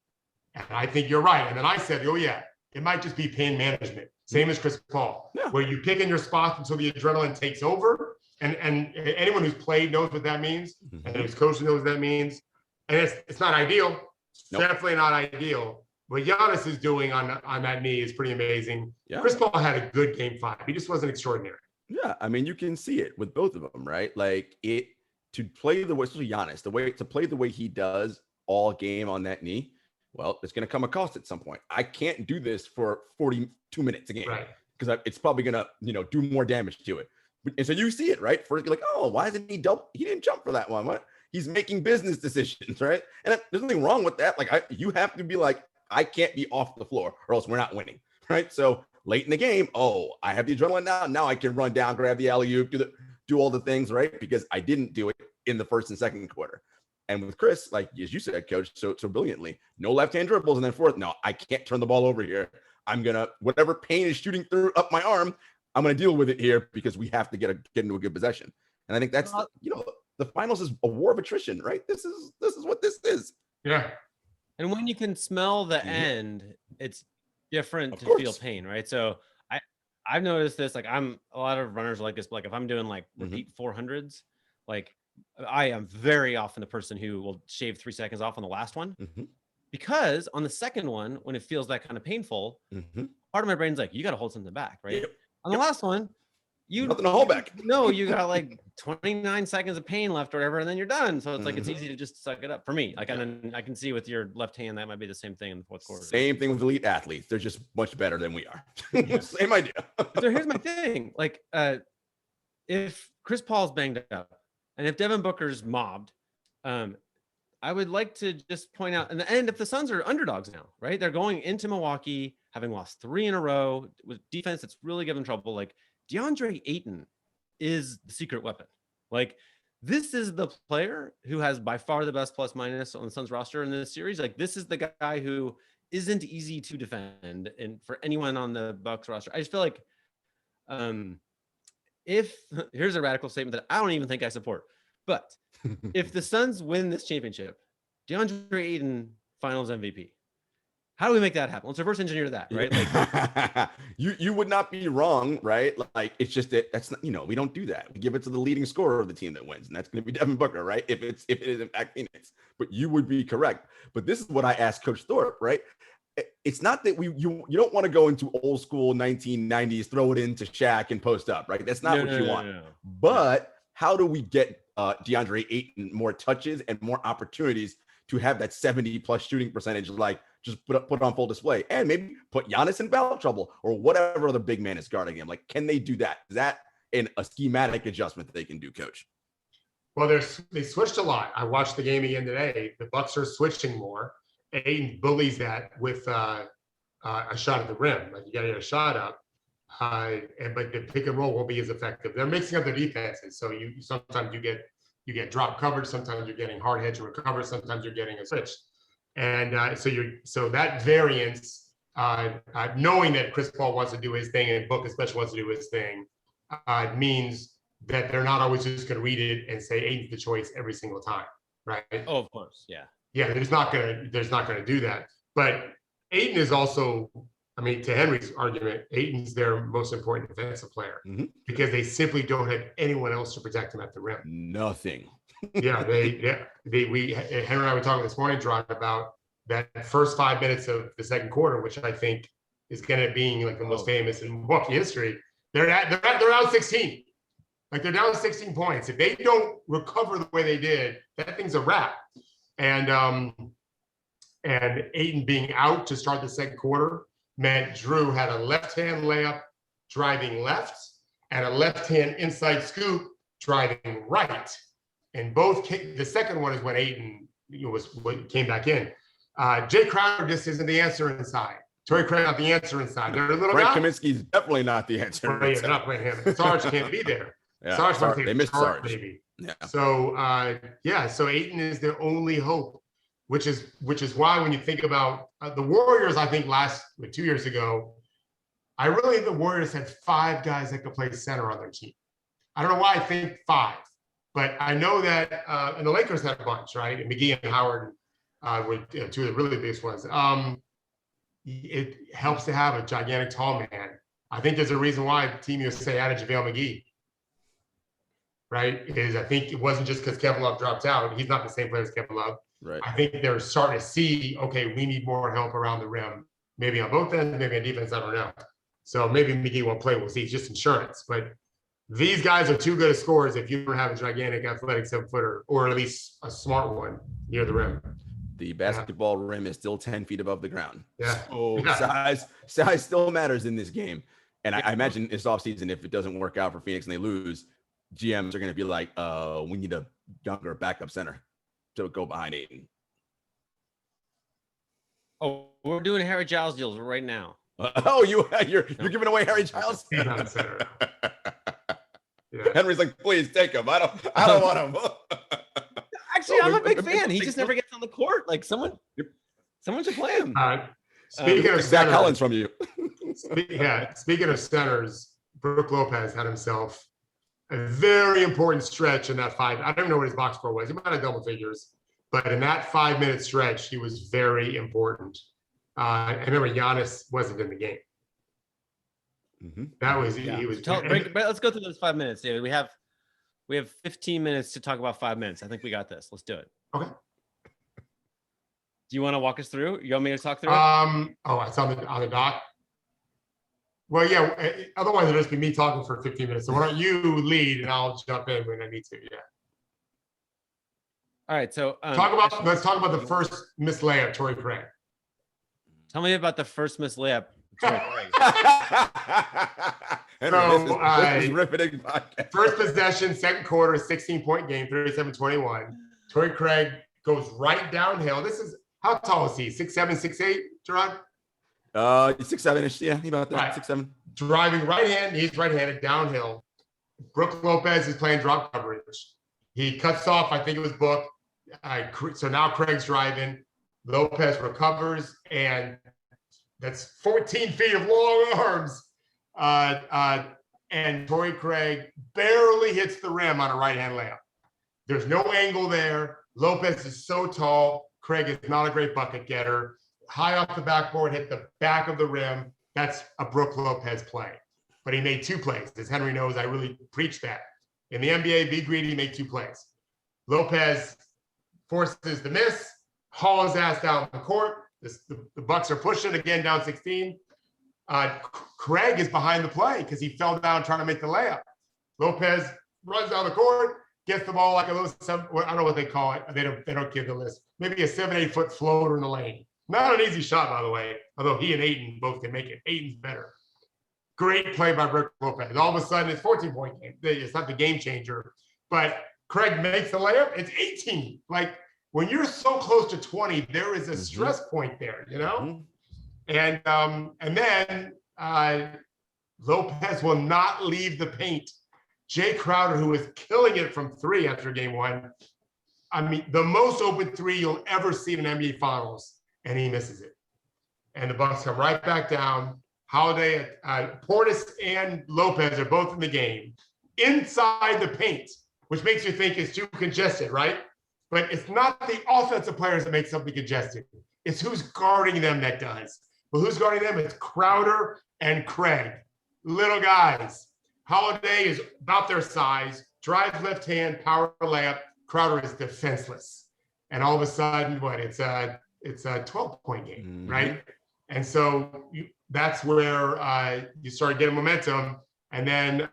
And I think you're right. And then I said, oh yeah, it might just be pain management. Same as Chris Paul, where you pick in your spots until the adrenaline takes over. And anyone who's played knows what that means. And who's coached knows what that means. And it's not ideal. It's definitely not ideal. What Giannis is doing on that knee is pretty amazing. Yeah. Chris Paul had a good Game 5. He just wasn't extraordinary. Yeah, I mean, you can see it with both of them, right? Like to play the way, especially Giannis, to play the way he does all game on that knee. Well, it's going to come a cost at some point. I can't do this for 42 minutes a game, right? Because it's probably going to, do more damage to it. And so you see it, right? First, you're like, oh, why isn't he double? He didn't jump for that one. What? he's making business decisions, right? And there's nothing wrong with that. Like you have to be like, I can't be off the floor or else we're not winning, right? So late in the game, I have the adrenaline now. Now I can run down, grab the alley-oop, do all the things, right? Because I didn't do it in the first and second quarter. And with Chris, like as you said, Coach, so brilliantly, no left-hand dribbles, and then fourth, no, I can't turn the ball over here. I'm gonna whatever Payne is shooting through up my arm, I'm gonna deal with it here because we have to get into a good possession. And I think that's the finals is a war of attrition, right? This is what this is. Yeah. And when you can smell the end, it's different to feel pain, right? So I've noticed this. Like a lot of runners are like this. But like if I'm doing like repeat 400s, like I am very often the person who will shave 3 seconds off on the last one, because on the second one, when it feels that kind of painful, part of my brain's like, you got to hold something back, right? Yep. On the last one, nothing to hold back. No, you got like 29 seconds of pain left or whatever, and then you're done. So it's like it's easy to just suck it up for me. Like I can see with your left hand that might be the same thing in the fourth quarter. Same thing with elite athletes. They're just much better than we are. Same idea. So here's my thing. Like if Chris Paul's banged up and if Devin Booker's mobbed, I would like to just point out, and if the Suns are underdogs now, right? They're going into Milwaukee, having lost 3 in a row with defense that's really given trouble. Like DeAndre Ayton is the secret weapon. Like this is the player who has by far the best plus minus on the Suns roster in this series. Like this is the guy who isn't easy to defend, and for anyone on the Bucks roster, I just feel like here's a radical statement that I don't even think I support, but if the Suns win this championship, DeAndre Ayton finals MVP. How do we make that happen? Let's reverse engineer that, right? Like, you would not be wrong, right? Like it's just that's not, we don't do that. We give it to the leading scorer of the team that wins, and that's going to be Devin Booker, right? If it is in fact Phoenix, but you would be correct. But this is what I asked Coach Thorpe, right? It's not that you don't want to go into old school 1990s, throw it into Shaq and post up, right? That's not what you want. No. But how do we get DeAndre Ayton more touches and more opportunities to have that 70+ shooting percentage, like just put on full display, and maybe put Giannis in foul trouble or whatever other big man is guarding him? Like, can they do that? Is that a schematic adjustment that they can do, Coach? Well, they switched a lot. I watched the game again today. The Bucks are switching more. Ayton bullies that with a shot at the rim. Like you got to get a shot up, but the pick and roll won't be as effective. They're mixing up their defenses, so sometimes you get drop coverage, sometimes you're getting hard head to recover, sometimes you're getting a switch, and so that variance, knowing that Chris Paul wants to do his thing and Book especially wants to do his thing, means that they're not always just going to read it and say Ayton's the choice every single time, right? Oh, of course, yeah. Yeah, there's not gonna do that. But Ayton is also, I mean, to Henry's argument, Ayton's their most important defensive player because they simply don't have anyone else to protect him at the rim. Nothing. Henry and I were talking this morning, John, about that first 5 minutes of the second quarter, which I think is going to be like the most famous in Milwaukee history. They're down 16. Like they're down 16 points. If they don't recover the way they did, that thing's a wrap. And Ayton being out to start the second quarter meant Jrue had a left-hand layup driving left and a left-hand inside scoop driving right. And the second one is when Ayton came back in. Jay Crowder just isn't the answer inside. Torrey Craig not the answer inside. They're a little Frank Kaminsky's definitely not the answer. Right, they're not playing him. Sarge can't be there. Yeah, Sarge, they missed Sarge. Maybe. Yeah. So Ayton is their only hope, which is why when you think about the Warriors, I think 2 years ago, the Warriors had 5 guys that could play center on their team. I don't know why I think 5, but I know that and the Lakers had a bunch, right? And McGee and Howard were 2 of the really biggest ones. It helps to have a gigantic tall man. I think there's a reason why Team USA added JaVale McGee. Right, I think it wasn't just because Kevin Love dropped out. He's not the same player as Kevin Love. Right. I think they're starting to see, okay, we need more help around the rim, maybe on both ends, maybe on defense. I don't know. So maybe McGee won't play. We'll see. It's just insurance. But these guys are too good at scorers if you don't have a gigantic athletic 7-footer, or at least a smart one near the rim. The basketball rim is still 10 feet above the ground. Yeah. So size still matters in this game. And I imagine this offseason, if it doesn't work out for Phoenix and they lose, GMs are going to be like, we need a younger backup center to go behind Ayton. Oh, we're doing Harry Giles deals right now. You're giving away Harry Giles? He's not a center. Yeah. Henry's like, please take him. I don't want him. Actually, I'm a big fan. He just never gets on the court. Like someone should play him. Speaking of Zach centers, Collins from you. Speaking of centers, Brook Lopez had himself a very important stretch in that five. I don't even know what his box score was. He might have double figures, but in that 5-minute stretch, he was very important. I remember Giannis wasn't in the game. Mm-hmm. That was Yeah. he was. Let's go through those 5 minutes, David. We have 15 minutes to talk about 5 minutes. I think we got this. Let's do it. Okay. Do you want to walk us through? You want me to talk through it? It's on the doc. Well, yeah. Otherwise, it'll just be me talking for 15 minutes. So why don't you lead and I'll jump in when I need to. Yeah. All right. So let's talk about the first missed layup, Torrey Craig. Tell me about the first missed layup. Torrey Craig. This is riveting podcast. First possession, second quarter, 16-point game, 37-21. Torrey Craig goes right downhill. This is, how tall is he? 6'7", 6'8", Gerard? 6'7"ish, yeah, about that. Right. 6'7". Driving right hand, he's right-handed downhill. Brook Lopez is playing drop coverage. He cuts off, I think it was Book. So now Craig's driving. Lopez recovers, and that's 14 feet of long arms. And Torrey Craig barely hits the rim on a right-hand layup. There's no angle there. Lopez is so tall. Craig is not a great bucket getter. High off the backboard, hit the back of the rim. That's a Brook Lopez play. But he made 2 plays. As Henry knows, I really preach that. In the NBA, be greedy, make 2 plays. Lopez forces the miss, hauls his ass down the court. The Bucks are pushing, again, down 16. Craig is behind the play because he fell down trying to make the layup. Lopez runs down the court, gets the ball like a little, I don't know what they call it. They don't give the list. Maybe a 7-8 foot floater in the lane. Not an easy shot, by the way, although he and Ayton both can make it. Ayton's better. Great play by Brook Lopez. All of a sudden, it's 14-point game. It's not the game changer, but Craig makes the layup. It's 18. Like, when you're so close to 20, there is a stress point there, you know? And then Lopez will not leave the paint. Jay Crowder, who is killing it from 3 after game 1. I mean, the most open 3 you'll ever see in an NBA Finals, and he misses it. And the Bucks come right back down. Holiday, Portis and Lopez are both in the game inside the paint, which makes you think it's too congested, right? But it's not the offensive players that make something congested. It's who's guarding them that does. Well, who's guarding them? It's Crowder and Craig. Little guys. Holiday is about their size, drives left hand, power layup. Crowder is defenseless. And all of a sudden, it's a 12-point game, right? And so that's where you start getting momentum. And then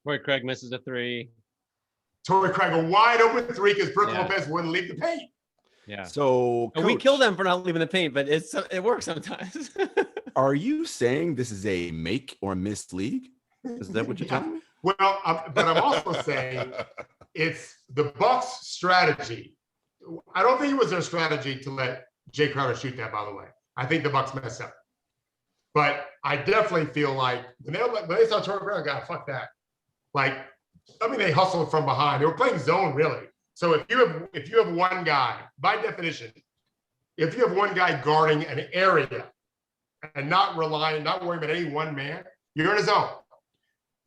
Torrey Craig misses a 3. Torrey Craig, a wide open 3 because Brook Lopez wouldn't leave the paint. Yeah. So we kill them for not leaving the paint, but it works sometimes. Are you saying this is a make or miss league? Is that what you're telling me? Well, but I'm also saying it's the Bucks' strategy. I don't think it was their strategy to let Jay Crowder shoot that, by the way. I think the Bucks messed up. But I definitely feel like when they saw Torrey Craig, God, fuck that. Like, I mean, they hustled from behind. They were playing zone, really. So if you have one guy, by definition, if you have one guy guarding an area and not worrying about any one man, you're in a zone.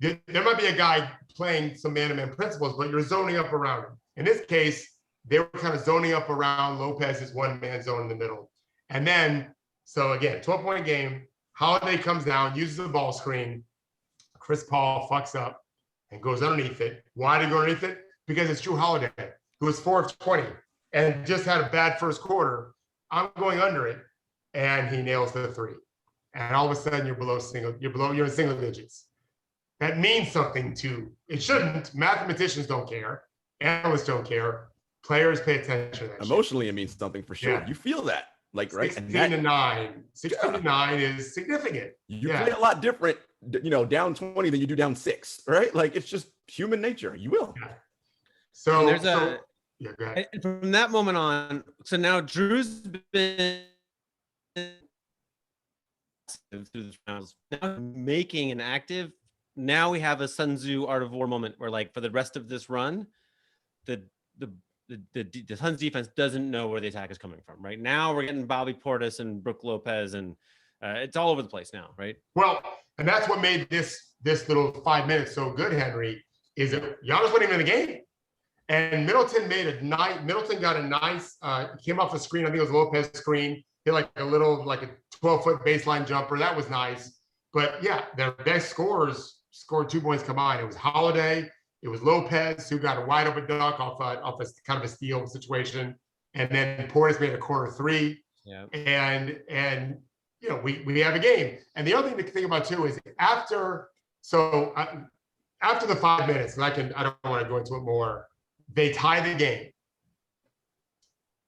There might be a guy playing some man-to-man principles, but you're zoning up around him. In this case, they were kind of zoning up around Lopez's one-man zone in the middle. And then, so again, 12-point game, Holiday comes down, uses the ball screen. Chris Paul fucks up and goes underneath it. Why did he go underneath it? Because it's Jrue Holiday, who was 4 of 20 and just had a bad first quarter. I'm going under it, and he nails the 3. And all of a sudden, you're in single digits. That means something to, it shouldn't. Mathematicians don't care. Analysts don't care. Players pay attention to that. Emotionally, it means something for sure. Yeah. You feel that. Like, right? 16-9. 16-9 is significant. You play a lot different, down 20 than you do down 6, right? Like, it's just human nature. You will. Yeah. So there's go ahead. and from that moment on, so now Jrue's been through the finals, now making an active. Now we have a Sun Tzu Art of War moment where, like, for the rest of this run, the Suns defense doesn't know where the attack is coming from. Right now, we're getting Bobby Portis and Brook Lopez, and it's all over the place now, right? Well, and that's what made this little 5 minutes so good, Henry, is that Giannis wasn't even in the game. And Middleton got a nice, came off the screen. I think it was a Lopez screen, hit like a 12-foot baseline jumper. That was nice. But yeah, their best scorers scored 2 points combined. It was Holiday, it was Lopez, who got a wide open dunk off a kind of a steal situation. And then Portis made a corner three. Yeah. And you know, we have a game. And the other thing to think about too is after the 5 minutes, and I don't want to go into it more, they tie the game.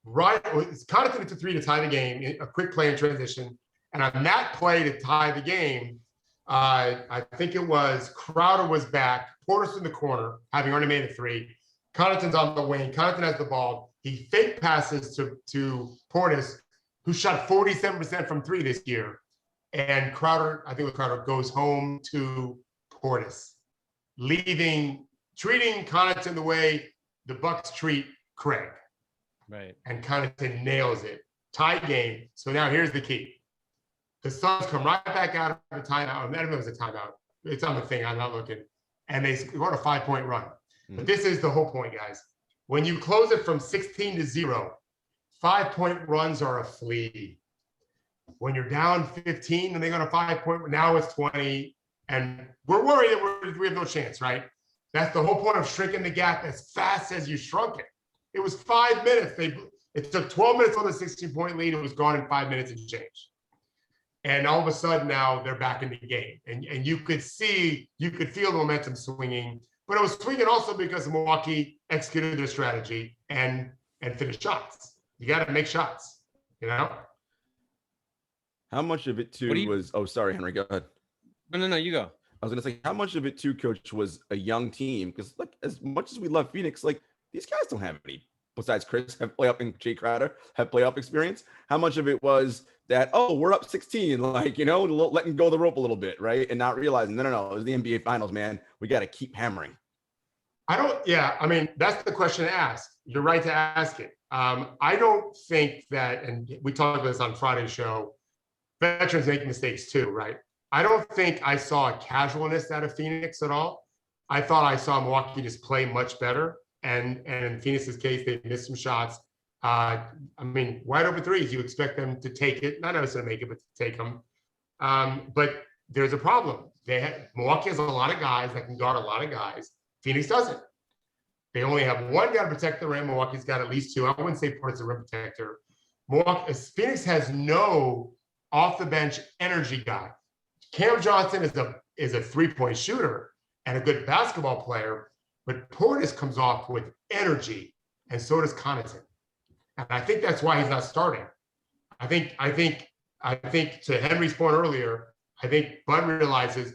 Right, it's Connaughton to 3 to tie the game, a quick play in transition. And on that play to tie the game, I think it was Crowder was back, Portis in the corner, having already made a 3. Connaughton's on the wing. Connaughton has the ball. He fake passes to Portis, who shot 47% from 3 this year. And Crowder, I think it was Crowder, goes home to Portis, treating Connaughton the way the Bucks treat Craig. Right. And Connaughton nails it. Tie game. So now here's the key. The Suns come right back out of the timeout. I don't know if it was a timeout. It's on the thing. I'm not looking. And they go on a 5-point run. Mm-hmm. But this is the whole point, guys. When you close it from 16-0, 5-point runs are a flea. When you're down 15 and they go on a 5-point, now it's 20. And we're worried that we have no chance, right? That's the whole point of shrinking the gap as fast as you shrunk it. It was 5 minutes. It took 12 minutes on the 16-point lead. It was gone in 5 minutes and change. And all of a sudden now they're back in the game. And you could feel the momentum swinging, but it was swinging also because Milwaukee executed their strategy and finished shots. You got to make shots, you know? How much of it too was, oh, sorry, Henry, go ahead. No, you go. I was going to say, how much of it too, Coach, was a young team? Because like, as much as we love Phoenix, like, these guys don't have any, besides Chris, have playoff and Jay Crowder have playoff experience. How much of it was that, oh, we're up 16, like, you know, letting go of the rope a little bit, right? And not realizing, no, it was the NBA Finals, man. We got to keep hammering. I mean, that's the question to ask. You're right to ask it. I don't think that, and we talked about this on Friday's show, veterans make mistakes too, right? I don't think I saw a casualness out of Phoenix at all. I thought I saw Milwaukee just play much better. And in Phoenix's case, they missed some shots. I mean, wide open threes, you expect them to take it, not necessarily make it, but to take them. But there's a problem. Milwaukee has a lot of guys that can guard a lot of guys. Phoenix doesn't. They only have one guy to protect the rim. Milwaukee's got at least 2. I wouldn't say Portis is a rim protector. Phoenix has no off-the-bench energy guy. Cam Johnson is a three-point shooter and a good basketball player, but Portis comes off with energy, and so does Connaughton. And I think that's why he's not starting. I think to Henry's point earlier, I think Bud realizes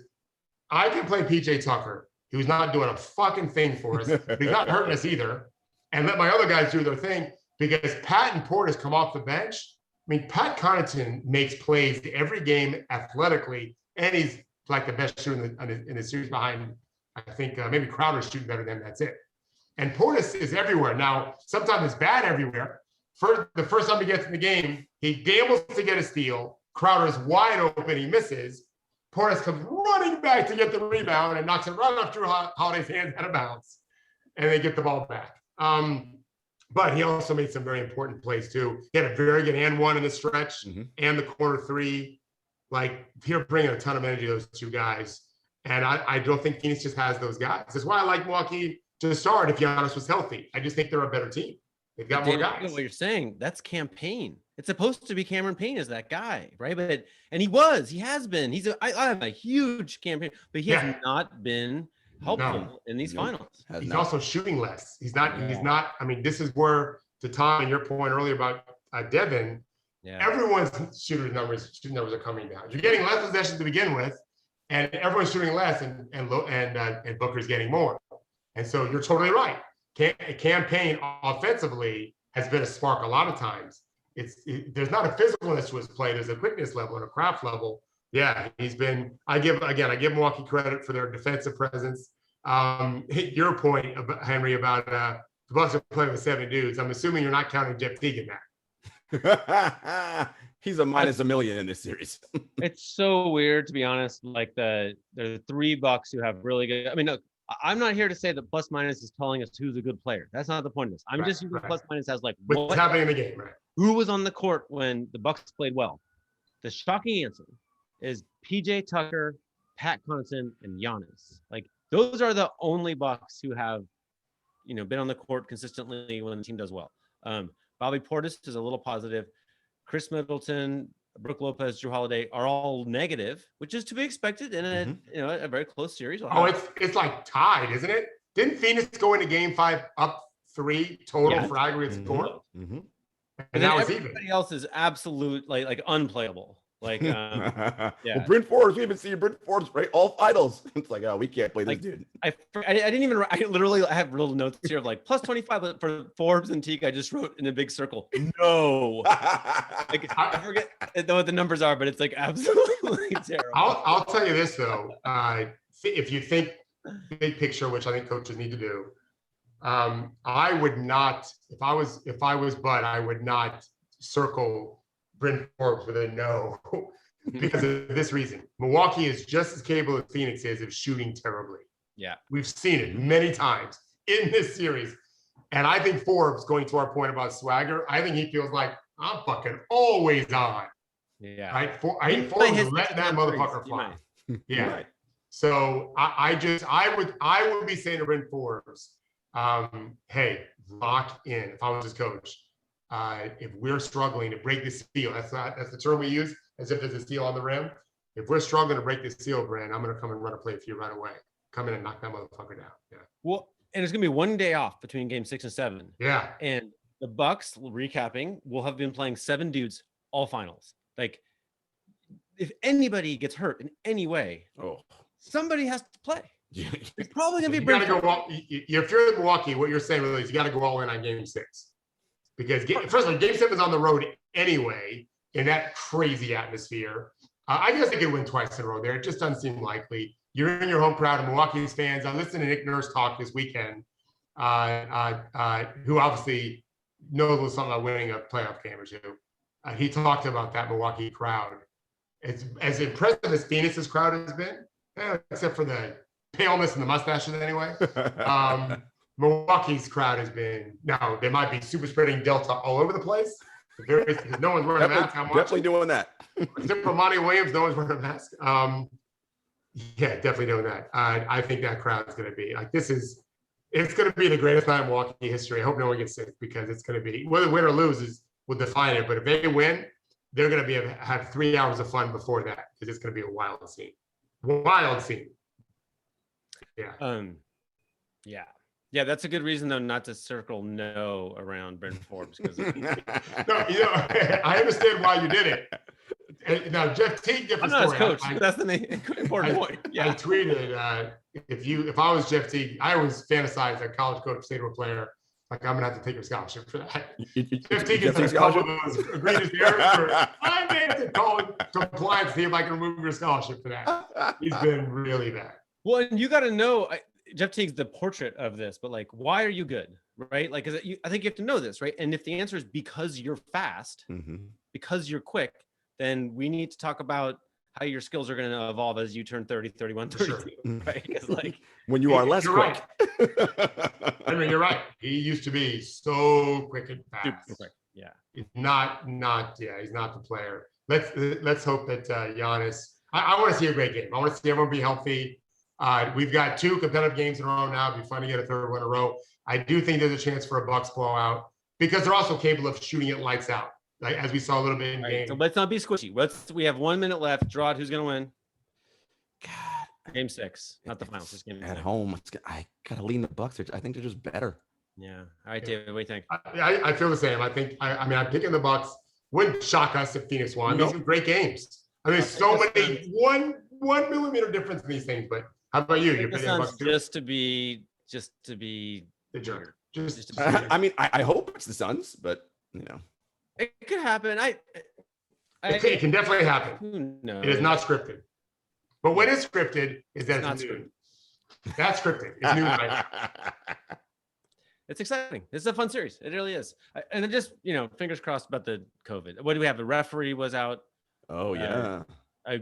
I can play PJ Tucker, who's not doing a fucking thing for us. But he's not hurting us either. And let my other guys do their thing, because Pat and Portis come off the bench. I mean, Pat Connaughton makes plays every game athletically, and he's like the best shooter in the series behind, I think maybe Crowder's shooting better than that's it. And Portis is everywhere. Now, sometimes it's bad everywhere. The first time he gets in the game, he gambles to get a steal. Crowder's wide open, he misses. Portis comes running back to get the rebound and knocks it right off Jrue Holiday's hands out of bounds. And they get the ball back. But he also made some very important plays too. He had a very good and one in the stretch and the corner 3. Like, here bringing a ton of energy to those 2 guys. And I don't think Phoenix just has those guys. That's why I like Milwaukee to start if Giannis was healthy. I just think they're a better team. They've got more guys. What you're saying, that's Payne. It's supposed to be Cameron Payne as that guy, right? And he has been. I have a huge campaign, but he has not been helpful in these finals. He's also shooting less. He's not. I mean, this is where, to Tom and your point earlier about Devin, everyone's shooting numbers are coming down. You're getting less possessions to begin with, and everyone's shooting less, and Booker's getting more. And so you're totally right. Payne offensively has been a spark a lot of times. There's not a physicalness to his play. There's a quickness level and a craft level. Yeah, he's been. I give Milwaukee credit for their defensive presence. Your point, Henry, about the Bucks are playing with 7 dudes. I'm assuming you're not counting Jeff Teague in that. He's a minus $1 million in this series. It's so weird, to be honest. Like there are 3 Bucks who have really good. I mean, look, I'm not here to say that plus minus is telling us who's a good player. That's not the point of this. I'm just using plus minus as like what's happening in the game, right? Who was on the court when the Bucks played well? The shocking answer is PJ Tucker, Pat Connaughton, and Giannis. Like those are the only Bucks who have, been on the court consistently when the team does well. Bobby Portis is a little positive. Chris Middleton, Brook Lopez, Jrue Holiday are all negative, which is to be expected in a very close series. It's like tied, isn't it? Didn't Phoenix go into Game 5 up 3 total for aggregate score? Mm-hmm. And now it's everybody else is absolute like unplayable. Like Well, Bryn Forbes, we haven't seen Bryn Forbes right all finals. It's like, oh, we can't play this dude. I didn't even. I literally have little notes here of like plus 25 but for Forbes and Teague. I just wrote in a big circle. No, like I forget what the numbers are, but it's like absolutely terrible. I'll tell you this though. If you think big picture, which I think coaches need to do, I would not. If I was Bud, I would not circle Bryn Forbes with a no because of this reason. Milwaukee is just as capable as Phoenix is of shooting terribly. Yeah. We've seen it many times in this series. And I think Forbes, going to our point about swagger, I think he feels like I'm fucking always on. Yeah. Right? I think Forbes let that motherfucker fly. Yeah. Right. So I would be saying to Bryn Forbes, hey, lock in if I was his coach. If we're struggling to break the seal, that's the term we use, as if there's a seal on the rim. If we're struggling to break the seal, Brand, I'm going to come and run a play for you right away. Come in and knock that motherfucker down. Yeah. Well, and it's going to be 1 day off between Game 6 and 7. Yeah. And the Bucks, recapping, will have been playing 7 dudes all finals. Like, if anybody gets hurt in any way, somebody has to play. Yeah. It's probably going to be. If you're in Milwaukee, what you're saying really is you got to go all in on Game 6. Because first of all, Game 7 is on the road anyway in that crazy atmosphere. I guess they could win twice in a row there. It just doesn't seem likely. You're in your home crowd of Milwaukee's fans. I listened to Nick Nurse talk this weekend, who obviously knows a little something about winning a playoff game or two. He talked about that Milwaukee crowd. It's as impressive as Phoenix's crowd has been, except for the paleness and the mustaches anyway. Milwaukee's crowd has been, now they might be super spreading Delta all over the place. Because no one's wearing a mask. Definitely doing that. Except for Monty Williams, no one's wearing a mask. Yeah, definitely doing that. I think that crowd is going to be like, it's going to be the greatest night in Milwaukee history. I hope no one gets sick because it's going to be, whether win or lose will define it. But if they win, they're going to have 3 hours of fun before that because it's going to be a wild scene. Wild scene. Yeah. Yeah, that's a good reason though not to circle no around Bryn Forbes because no, I understand why you did it. Now Jeff Teague, different I'm not story. his coach. That's the important point. Yeah, I tweeted if I was Jeff Teague, I always fantasize a college coach say to a player like I'm gonna have to take your scholarship for that. Jeff Teague is a couple of those greatest errors. I may have to call compliance see if I can remove your scholarship for that. He's been really bad. Well, and you got to know. Jeff Teague's the portrait of this, but like, why are you good, right? Like, I think you have to know this, right? And if the answer is because you're fast, because you're quick, then we need to talk about how your skills are going to evolve as you turn 30, 31, 32, right? Because like when you are less quick. Right. I mean, you're right. He used to be so quick and fast. Super quick. Yeah. He's not he's not the player. Let's hope that Giannis. I want to see a great game. I want to see everyone be healthy. We've got 2 competitive games in a row now. It'd be fun to get a 3rd one in a row. I do think there's a chance for a Bucks blowout because they're also capable of shooting it lights out, like as we saw a little bit in game. So let's not be squishy. We have 1 minute left. Draw it. Who's going to win? God, Game 6, not the finals. Just game at 6. home. I gotta lean the Bucks. I think they're just better. Yeah. All right, David. What do you think? I feel the same. I think. I'm picking the Bucks. Wouldn't shock us if Phoenix won. These are great games. I mean, so many 1 millimeter difference in these things, but. How about you? You're just to be just to be The jerk. weird. Just I mean, I hope it's the Suns, but you know, It could happen. it can definitely happen. Who knows? It is not scripted. But what is scripted is that It's not it's noon. That's scripted. It's noon right now. It's exciting. It's a fun series. It really is. And then just, fingers crossed about the COVID. What do we have? The referee was out. Oh yeah, A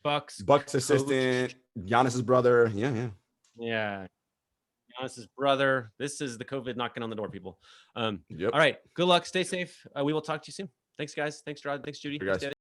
Bucks Bucks coach. assistant, Giannis's brother. Yeah. Yeah. Giannis's brother. This is the COVID knocking on the door, people. Yep. All right. Good luck. Stay safe. We will talk to you soon. Thanks, guys. Thanks, Rod. Thanks, Judy. Sure, guys. Thanks, David.